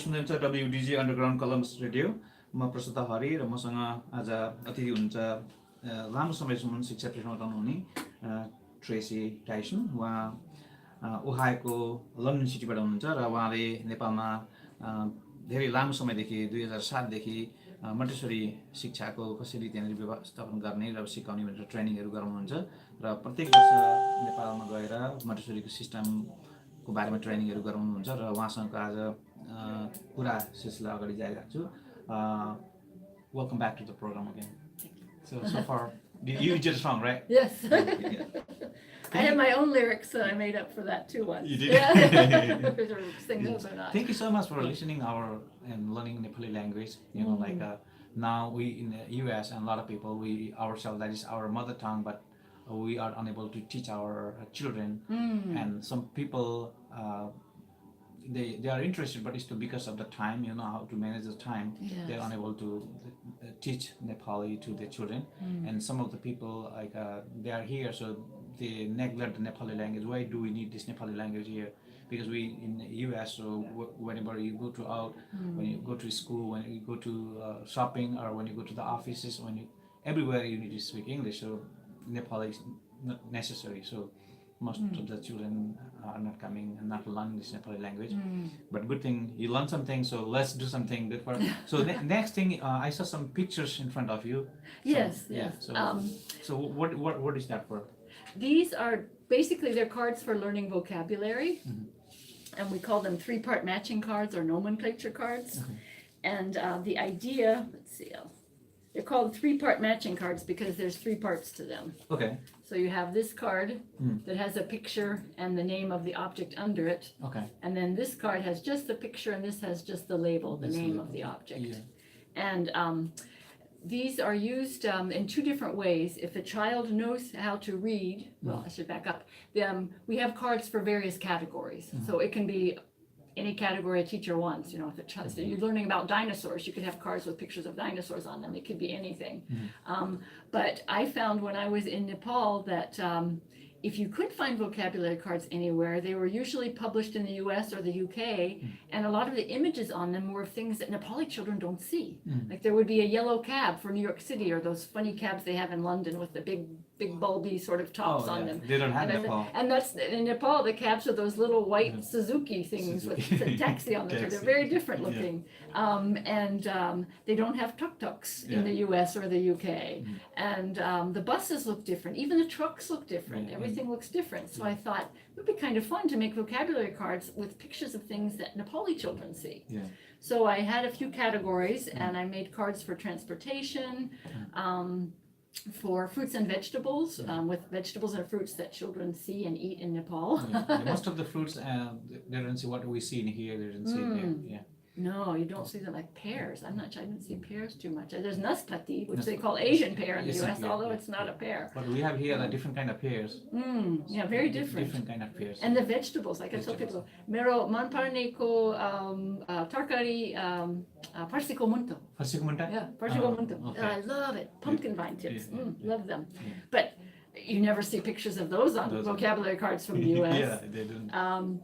सुन्दै हुनुहुन्छ WDG underground Columbus radio. म प्रसुता हरि र मसँग आज अतिथि हुनुहुन्छ लामो समयसम्म शिक्षा पेशामा रहनुहुने ट्रेसी टाइसन। उहाँ ओहायोको लन्डन सिटीबाट हुनुहुन्छ र उहाँले नेपालमा धेरै लामो समयदेखि 2007देखि मन्टेसरी शिक्षाको कसरी त्यहाँनिर व्यवस्थापन गर्ने र सिकाउने भनेर ट्रेनिङहरू गराउनुहुन्छ र प्रत्येक वर्ष नेपालमा गएर मन्टेसरीको सिस्टमको बारेमा ट्रेनिङहरू गराउनुहुन्छ र उहाँसँग आज पुरा सिलसिला अगाडि जारी राख्छु। Welcome back to the program again. So far, you did a song, right? Yes. Yeah. I have my own lyrics that I made up for that too once. You did? Yeah. Whether we sing those or not. Thank you so much for listening our and learning Nepali language. You know, like now we in the US and a lot of people, we ourselves, that is our mother tongue, but we are unable to teach our children. And some people, they are interested, but it's because of the time, you know, how to manage the time. Yes. They're unable to teach Nepali to their children. And some of the people, like they are here, so they neglect the Nepali language. Why do we need this Nepali language here? Because we in the US, so whenever you go to out, when you go to school, when you go to shopping, or when you go to the offices, everywhere you need to speak English. So Nepali is not necessary. So most of the children are not coming and not learning this Nepali language. But good thing you learn something. So let's do something good for. So next thing, I saw some pictures in front of you. Yes. Yeah. Yes. So what is that for? These are basically they're cards for learning vocabulary, and we call them 3-part matching cards or nomenclature cards. And the idea, let's see, they're called 3-part matching cards because there's 3 parts to them. Okay. So you have this card that has a picture and the name of the object under it. Okay. And then this card has just the picture and this has just the label, the name of the object. Yeah. And these are used in 2 different ways. If a child knows how to read, well, I should back up. We have cards for various categories. So it can be any category a teacher wants. You know, if a child, so you're learning about dinosaurs, you could have cards with pictures of dinosaurs on them. It could be anything. But I found when I was in Nepal that if you could find vocabulary cards anywhere, they were usually published in the US or the UK, and a lot of the images on them were of things that Nepali children don't see. Like there would be a yellow cab for New York City, or those funny cabs they have in London with the big bulby sort of tops on them. They don't have Nepal. And that's in Nepal, the cabs are those little white Suzuki things with a taxi on them. They're very different looking. And they don't have tuk-tuks in the US or the UK. And the buses look different. Even the trucks look different. Everything looks different. So I thought it would be kind of fun to make vocabulary cards with pictures of things that Nepali children see. So I had a few categories, and I made cards for transportation, for fruits and vegetables, with vegetables and fruits that children see and eat in Nepal. Most of the fruits, they don't see what we see in here. They don't see it there. Yeah. No, you don't see them like pears. I didn't see pears too much. There's naspati, which they call Asian pear in the US, although it's not a pear. But we have here a different kind of pears. Yeah, very different. Different kind of pears. And the vegetables, like I tell people, mero manparne ko tarkari parsiko munto. Parsiko munta? Yeah, parsiko munto. Okay. I love it. Pumpkin vine tips. Love them. But you never see pictures of those on vocabulary cards from the US. Yeah, they don't.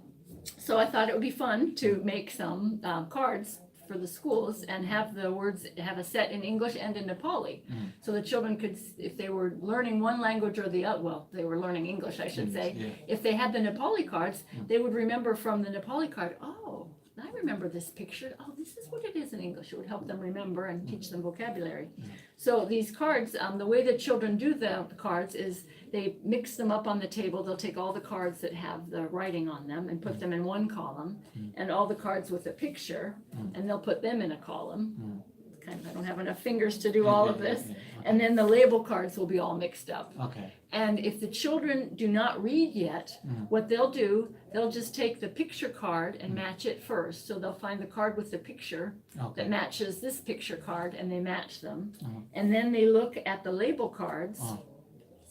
So I thought it would be fun to make some cards for the schools and have the words, have a set in English and in Nepali. So the children could, if they were learning one language or the other, well, they were learning English, I should say. If they had the Nepali cards, they would remember from the Nepali card, oh, I remember this picture. Oh, this is what it is in English. It would help them remember and teach them vocabulary. So these cards, the way that children do the cards is they mix them up on the table. They'll take all the cards that have the writing on them and put them in one column, and all the cards with a picture, and they'll put them in a column. Kind of, I don't have enough fingers to do all of this. And then the label cards will be all mixed up. Okay. And if the children do not read yet, what they'll do, they'll just take the picture card and match it first. So they'll find the card with the picture that matches this picture card, and they match them. And then they look at the label cards.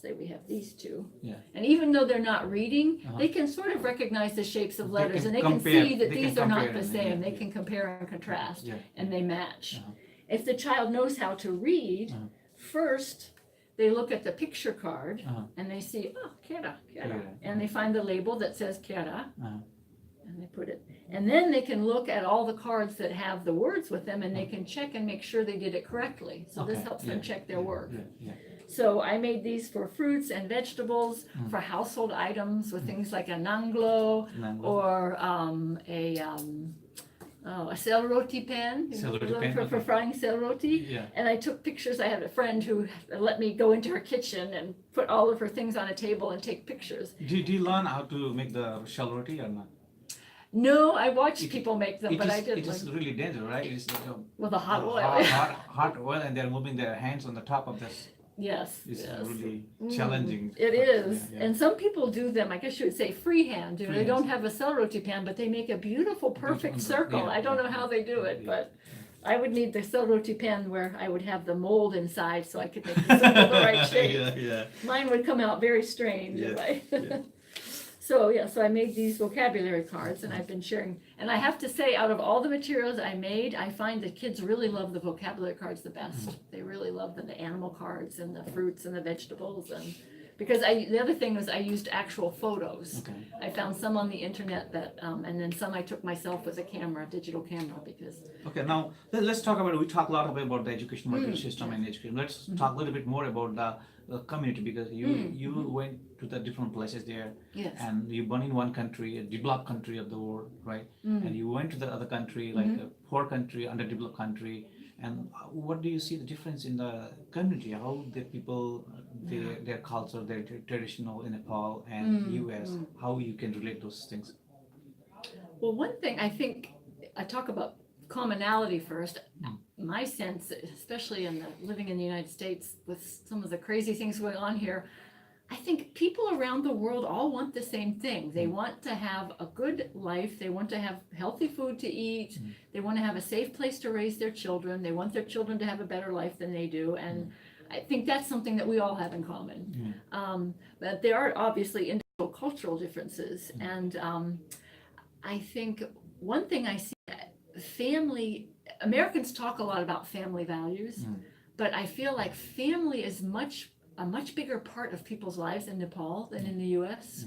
Say we have these 2. And even though they're not reading, they can sort of recognize the shapes of letters, and they can see that these are not the same. They can compare and contrast, and they match. If the child knows how to read, first they look at the picture card and they see, oh, kera, and they find the label that says kera, and they put it. And then they can look at all the cards that have the words with them and they can check and make sure they did it correctly. So this Okay, helps them yeah, check their work. Yeah. So I made these for fruits and vegetables, for household items with things like a nanglo Nanglo. or a cell roti pan, Cell roti pan, for okay. frying cell roti. Yeah. And I took pictures. I had a friend who let me go into her kitchen and put all of her things on a table and take pictures. Do you learn how to make the shell roti or not? No, I watched people make them, but I It didn't. is really dangerous, right? It's like With a hot oil. hot oil, and they're moving their hands on the top of this. Yes. It's yes. really challenging. It is. Yeah. And some people do them, I guess you would say freehand. You know, they Freehand. don't have a cell roti pan, but they make a beautiful, perfect Beautiful, circle. yeah, I don't know yeah, how they do it, yeah. but I would need the cell roti pan where I would have the mold inside so I could make the circle the right shape. yeah. Mine would come out very strange. Yeah, if I- yeah. So I made these vocabulary cards and I've been sharing. And I have to say, out of all the materials I made, I find that kids really love the vocabulary cards the best. They really love the animal cards and the fruits and the vegetables. And because the other thing was I used actual photos. Okay. I found some on the internet that, and then some I took myself with a camera, digital camera, because Okay, now let's talk about. We talk a lot about the education material system and education. Let's talk a little bit more about the community, because you went to the different places there, yes. and you born in one country, a developed country of the world, right? And you went to the other country, like a poor country, underdeveloped country. And what do you see the difference in the community? How the people, their culture, their traditional in Nepal and US, how you can relate those things? Well, one thing I think, I talk about commonality first. My sense, especially in living in the United States with some of the crazy things going on here, I think people around the world all want the same thing. They want to have a good life. They want to have healthy food to eat. They want to have a safe place to raise their children. They want their children to have a better life than they do. And I think that's something that we all have in common. But there are obviously individual cultural differences. And I think one thing I see, Americans talk a lot about family values, but I feel like family is a much bigger part of people's lives in Nepal than in the US.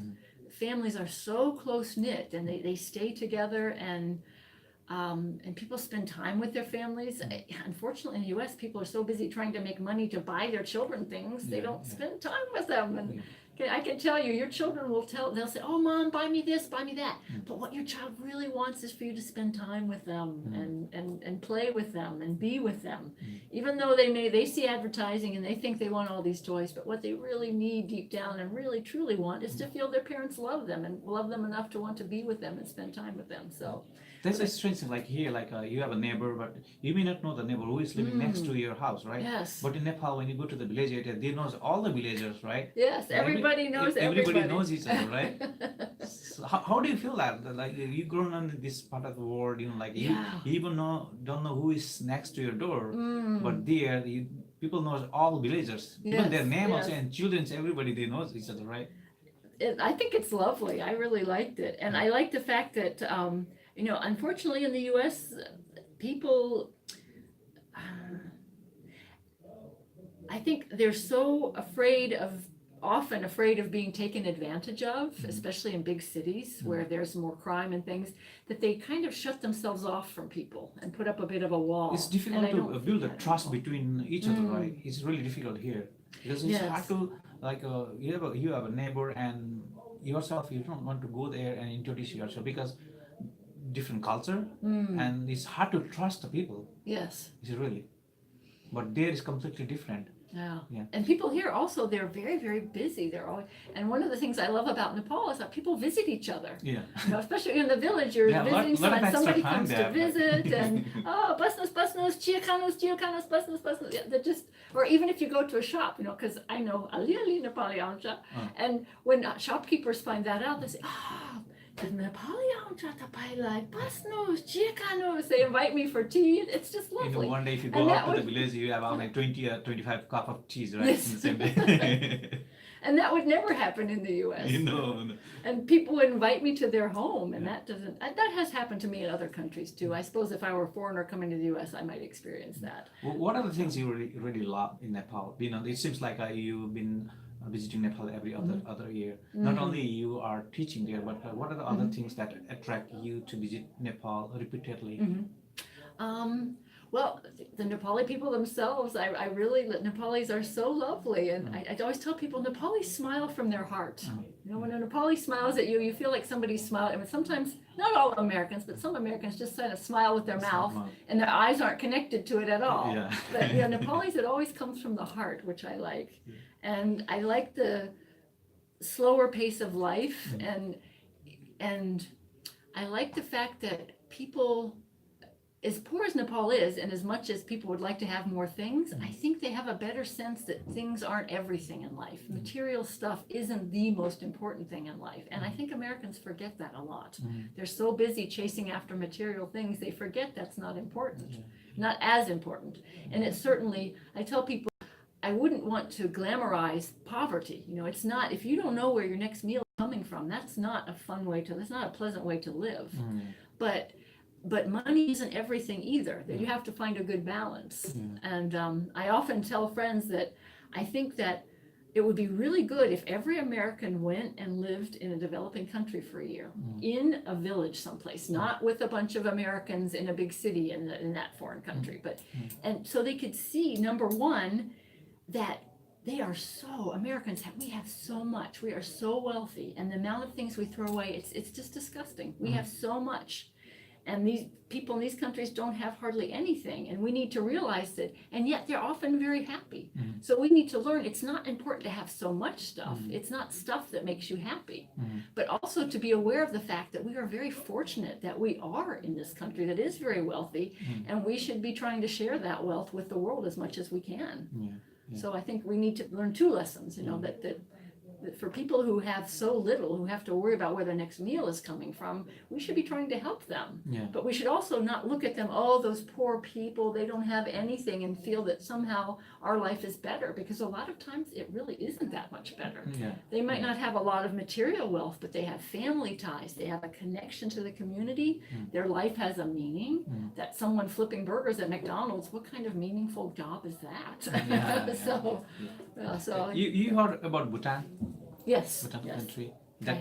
Families are so close knit and they stay together and people spend time with their families. Unfortunately, in the US, people are so busy trying to make money to buy their children things, they don't spend time with them. And I can tell you, your children they'll say, oh, Mom, buy me this, buy me that. But what your child really wants is for you to spend time with them and play with them and be with them. Even though they see advertising and they think they want all these toys, but what they really need deep down and really truly want is to feel their parents love them and love them enough to want to be with them and spend time with them. So That's a strange thing, like here, like you have a neighbor, but you may not know the neighbor who is living next to your house, right? Yes. But in Nepal, when you go to the village area, they know all the villagers, right? Yes, everybody knows everybody. Everybody knows each other, right? So how do you feel that? Like you grown up in this part of the world, like you even don't know who is next to your door, but there people know all villagers, even their name also, and children, everybody they knows each other, right? I think it's lovely. I really liked it, and I like the fact that unfortunately in the U.S. people, I think they're so often afraid of being taken advantage of, especially in big cities where there's more crime and things, that they kind of shut themselves off from people and put up a bit of a wall. It's difficult to build a trust between each other, right? It's really difficult here because it's hard to, like, you have a neighbor and yourself, you don't want to go there and introduce yourself because different culture and it's hard to trust the people. Yes. It's really, but there is completely different. Yeah. And people here also, they're very, very busy. They're always, and one of the things I love about Nepal is that people visit each other. Yeah. Especially in the village, you're visiting someone, somebody comes to visit and, basnos, chiacanos, basnos. Yeah, they're just, or even if you go to a shop, because I know ali Nepali auncha, and when shopkeepers find that out, they say, the Nepali auncha tapaiलाई basnos, chiacanos. They invite me for tea. It's just lovely. One day if you go out to the village, you have like 20 or 25 cup of cheese, right? Yes. In the same day. And that would never happen in the U.S. No. And people would invite me to their home, and that has happened to me in other countries too. I suppose if I were a foreigner coming to the U.S., I might experience that. What are the things you really love in Nepal? It seems like you've been visiting Nepal every other year. Not only you are teaching there, but what are the other things that attract you to visit Nepal repeatedly? Well, the Nepali people themselves, I really, Nepalis are so lovely. And I always tell people, Nepalis smile from their heart. You know, when a Nepali smiles at you, you feel like somebody's smiling. I mean, sometimes, not all Americans, but some Americans just kind of smile with their mouth and their eyes aren't connected to it at all. Yeah. But yeah, Nepalis, it always comes from the heart, which I like. And I like the slower pace of life. And I like the fact that people, as poor as Nepal is, and as much as people would like to have more things, I think they have a better sense that things aren't everything in life. Material stuff isn't the most important thing in life. And I think Americans forget that a lot. They're so busy chasing after material things, they forget that's not important, not as important. And it's certainly, I tell people, I wouldn't want to glamorize poverty. You know, it's not, if you don't know where your next meal is coming from, that's not a fun way to, that's not a pleasant way to live. But money isn't everything either. That you have to find a good balance. And I often tell friends that I think that it would be really good if every American went and lived in a developing country for a year, in a village someplace, not with a bunch of Americans in a big city in that foreign country, but and so they could see, number one, that they are so, Americans we have so much, we are so wealthy, and the amount of things we throw away, it's just disgusting. We have so much. And these people in these countries don't have hardly anything. And we need to realize that, and yet they're often very happy. So we need to learn it's not important to have so much stuff. It's not stuff that makes you happy. But also to be aware of the fact that we are very fortunate that we are in this country that is very wealthy. And we should be trying to share that wealth with the world as much as we can. So I think we need to learn two lessons, you know, that for people who have so little, who have to worry about where their next meal is coming from, we should be trying to help them. But we should also not look at them, oh, those poor people, they don't have anything, and feel that somehow our life is better, because a lot of times it really isn't that much better. They might not have a lot of material wealth, but they have family ties, they have a connection to the community, their life has a meaning. That someone flipping burgers at McDonald's, what kind of meaningful job is that? So You heard about Bhutan? Yes. Bhutan country. That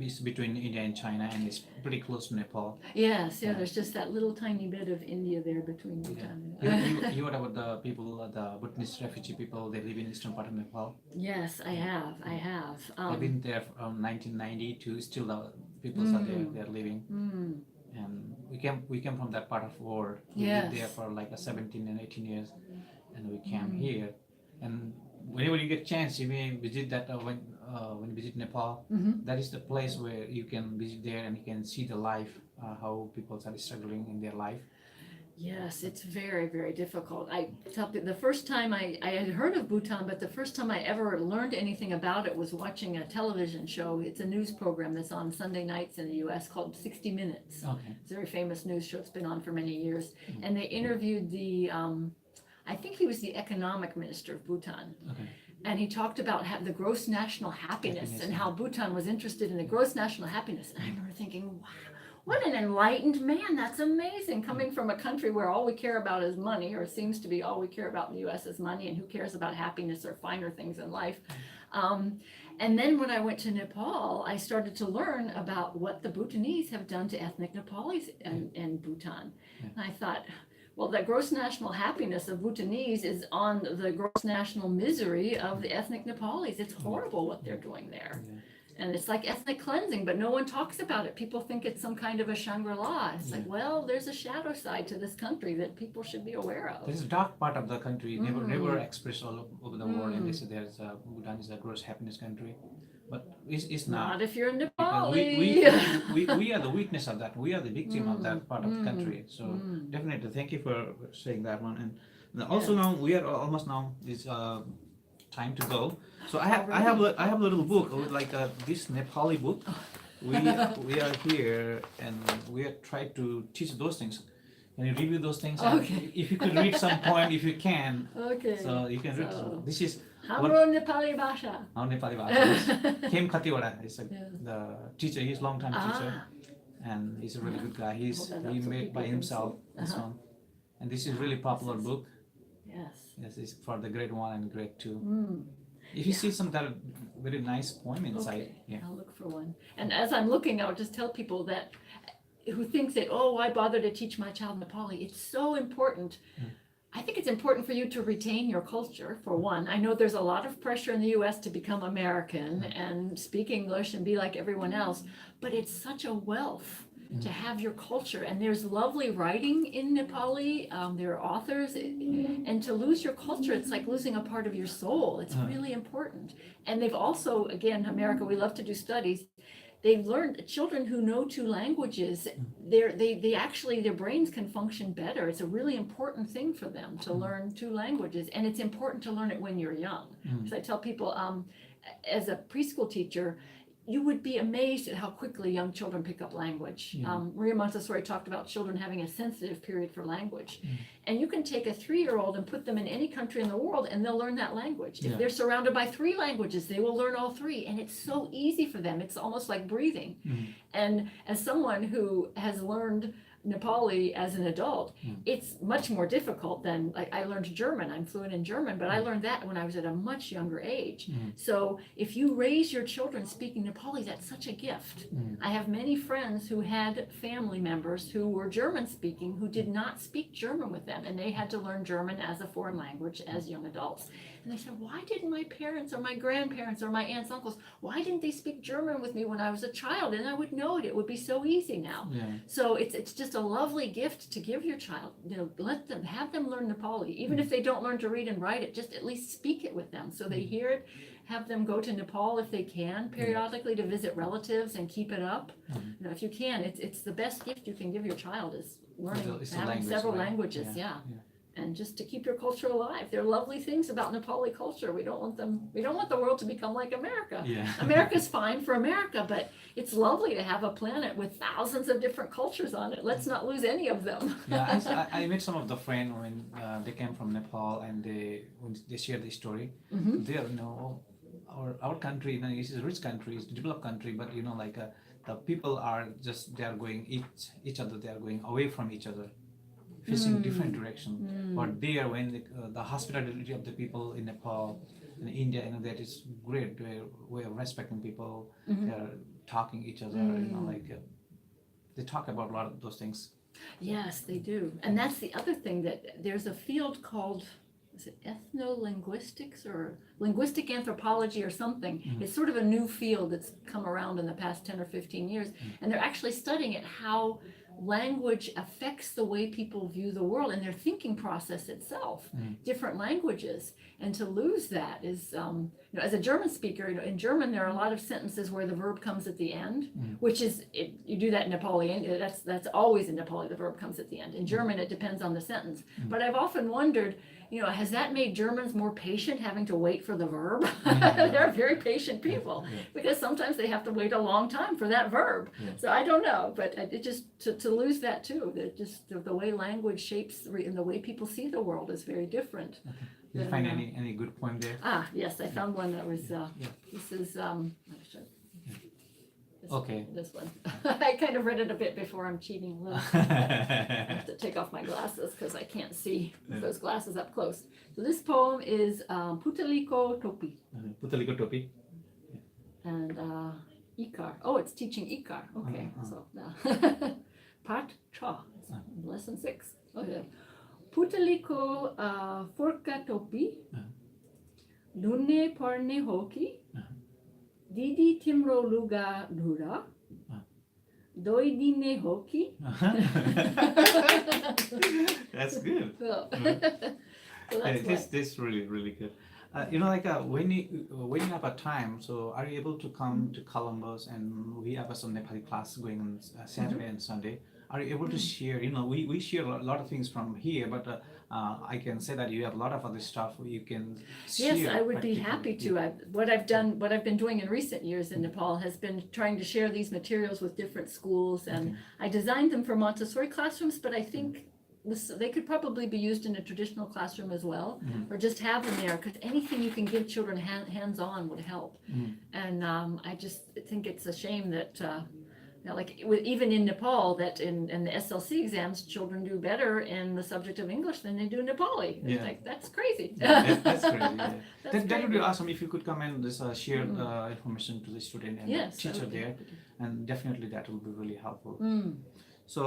is between India and China, and it's pretty close to Nepal. Yes, there's just that little tiny bit of India there between Bhutan. You heard about the people, the Bhutanese refugee people, they live in eastern part of Nepal? Yes, I have. They've been there from 1990 to still the people are there, they're living. And we came from that part of the world. We lived there for like 17 and 18 years, and we came here. And whenever you get chance, you may visit that when you visit Nepal. That is the place where you can visit there and you can see the life, how people are struggling in their life. Yes, it's very, very difficult. I tell you, the first time I had heard of Bhutan, but the first time I ever learned anything about it was watching a television show. It's a news program that's on Sunday nights in the U.S. called 60 Minutes. It's a very famous news show. It's been on for many years. And they interviewed the, I think he was the economic minister of Bhutan. And he talked about the gross national happiness and how Bhutan was interested in the gross national happiness. And I remember thinking, wow, what an enlightened man. That's amazing. Coming from a country where all we care about is money, or seems to be all we care about in the U.S. is money, and who cares about happiness or finer things in life. And then when I went to Nepal, I started to learn about what the Bhutanese have done to ethnic Nepalis in Bhutan. And I thought, well, the gross national happiness of Bhutanese is on the gross national misery of the ethnic Nepalis. It's horrible what they're doing there. And it's like ethnic cleansing, but no one talks about it. People think it's some kind of a Shangri-La. It's like, well, there's a shadow side to this country that people should be aware of. There's a dark part of the country, never expressed all over the world, and they say Bhutan is a gross happiness country. But it's not. Not if you're in Nepal. We are the witness of that. We are the victim of that part of the country. So definitely, thank you for saying that one. And also now we are almost now is time to go. So I have a little book with like this Nepali book. We are here and we are trying to teach those things. Can you review those things? Okay. If you could read some point, if you can. Okay. So you can read. This is Hamro Nepali Basha. Nepali Basha. Kem Khatiwada is the teacher. He's a long-time teacher, and he's a really good guy. He made by himself this one, and this is really popular book. Yes. Yes, it's for the grade 1 and grade 2. If you see some that very nice poem inside, Okay, yeah. I'll look for one. And as I'm looking, I'll just tell people that who thinks that, oh, why bother to teach my child Nepali? It's so important. I think it's important for you to retain your culture, for one. I know there's a lot of pressure in the US to become American and speak English and be like everyone else, but it's such a wealth to have your culture. And there's lovely writing in Nepali. There are authors. And to lose your culture, it's like losing a part of your soul. It's really important. And they've also, again, America, we love to do studies. They've learned children who know 2 languages, they actually, their brains can function better. It's a really important thing for them to learn 2 languages. And it's important to learn it when you're young. Because I tell people, as a preschool teacher, you would be amazed at how quickly young children pick up language. Maria Montessori talked about children having a sensitive period for language. And you can take a 3-year-old and put them in any country in the world and they'll learn that language. If they're surrounded by 3 languages, they will learn all 3. And it's so easy for them. It's almost like breathing. And as someone who has learned Nepali as an adult, it's much more difficult than, like, I learned German. I'm fluent in German, but I learned that when I was at a much younger age. So if you raise your children speaking Nepali, that's such a gift. I have many friends who had family members who were German speaking who did not speak German with them, and they had to learn German as a foreign language as young adults. And they said, why didn't my parents or my grandparents or my aunts, uncles, why didn't they speak German with me when I was a child? And I would know it. It would be so easy now. So it's just a lovely gift to give your child. Have them learn Nepali. Even if they don't learn to read and write it, just at least speak it with them so they hear it. Have them go to Nepal if they can periodically to visit relatives and keep it up. If you can, it's the best gift you can give your child is learning, It's a having language, several right? languages. And just to keep your culture alive. There are lovely things about Nepali culture. We don't want the world to become like America. America's fine for America, but it's lovely to have a planet with thousands of different cultures on it. Let's not lose any of them. I met some of the friends when they came from Nepal, and when they shared the story. They are, our country, this is a rich country, it's a developed country, but the people are just, they are going each other, they are going away from each other, facing different direction. But there, when the hospitality of the people in Nepal, in India, that is great. Their way of respecting people, they are talking each other, they talk about a lot of those things. Yes, they do. And that's the other thing, that there's a field called, is it ethno-linguistics or linguistic anthropology or something? It's sort of a new field that's come around in the past 10 or 15 years. And they're actually studying it, how language affects the way people view the world and their thinking process itself, different languages. And to lose that is, as a German speaker, in German there are a lot of sentences where the verb comes at the end, which is, you do that in Nepali, that's always in Nepali, the verb comes at the end. In German it depends on the sentence. But I've often wondered, has that made Germans more patient, having to wait for the verb? They're very patient people, because sometimes they have to wait a long time for that verb. So I don't know, but it just, to lose that too, that just the way language shapes and the way people see the world is very different. Did you find any good poem there? Yes, I found one that was, this is, Okay. This one. I kind of read it a bit before. I'm cheating a little. I have to take off my glasses because I can't see with those glasses up close. So this poem is Putaliko Topi. Putaliko Topi. And Ikar. Oh, it's teaching Ikar. Okay, so part Cha, lesson 6. Okay. Putaliko Forka Topi. Nune Parne Hoki. Didi Timro Luga Dura. Doidine Hoki. That's good. So This is really good. When you have a time, so are you able to come to Columbus, and we have some Nepali class going on Saturday and Sunday? Are you able to share? We share a lot of things from here, but I can say that you have a lot of other stuff you can share. yes, I would be happy to. What I've been doing in recent years in Nepal has been trying to share these materials with different schools, and I designed them for Montessori classrooms, but I think they could probably be used in a traditional classroom as well, or just have them there, because anything you can give children hands-on would help. And I just think it's a shame that Now, like even in Nepal, that in the SLC exams, children do better in the subject of English than they do Nepali. It's Yeah. like, that's crazy. That's crazy. Yeah. That's That would be great. awesome if you could come and just share information to the student and Yes, the teacher that would be there, good. and definitely that will be really helpful. Mm. So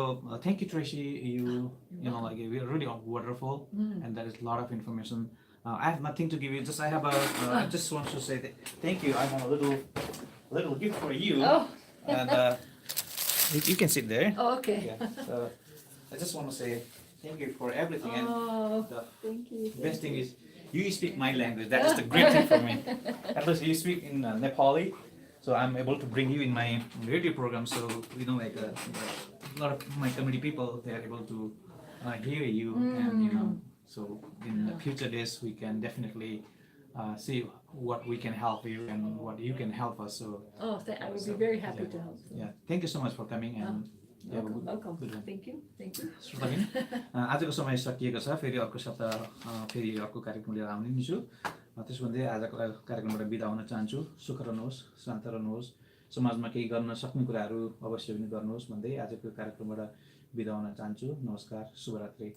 thank you, Tracy. You know, like we're really wonderful, and there is a lot of information. I have nothing to give you. Just I have a. I just want to say that thank you. I have a little gift for you, Oh, and you can sit there. oh, okay. Yeah. So I just want to say thank you for everything. And Oh, the thank you. best thing is you speak my language. That is the great thing for me. At least you speak in Nepali, so I'm able to bring you in my radio program. So you know, like a lot of my community people, they are able to hear you, and you know, so in the future days we can definitely see what we can help you and what you can help us. So Oh, I would be very happy to help. yeah, thank you so much for coming and. you have a Welcome, good- welcome. good one. Thank you, thank you. श्रोताबिन, आजको समय सकिएको छ फेरि अर्को सप्ताह फेरि अर्को कार्यक्रम लिएर आउने नै छु त्यसो भन्दै आजको कार्यक्रमबाट बिदा हुन चाहन्छु सुख रहनुहोस् शान्त रहनुहोस् समाजमा केही गर्न सक्ने कुराहरू अवश्य पनि गर्नुहोस् भन्दै आजको कार्यक्रमबाट बिदा हुन चाहन्छु नमस्कार शुभरात्रि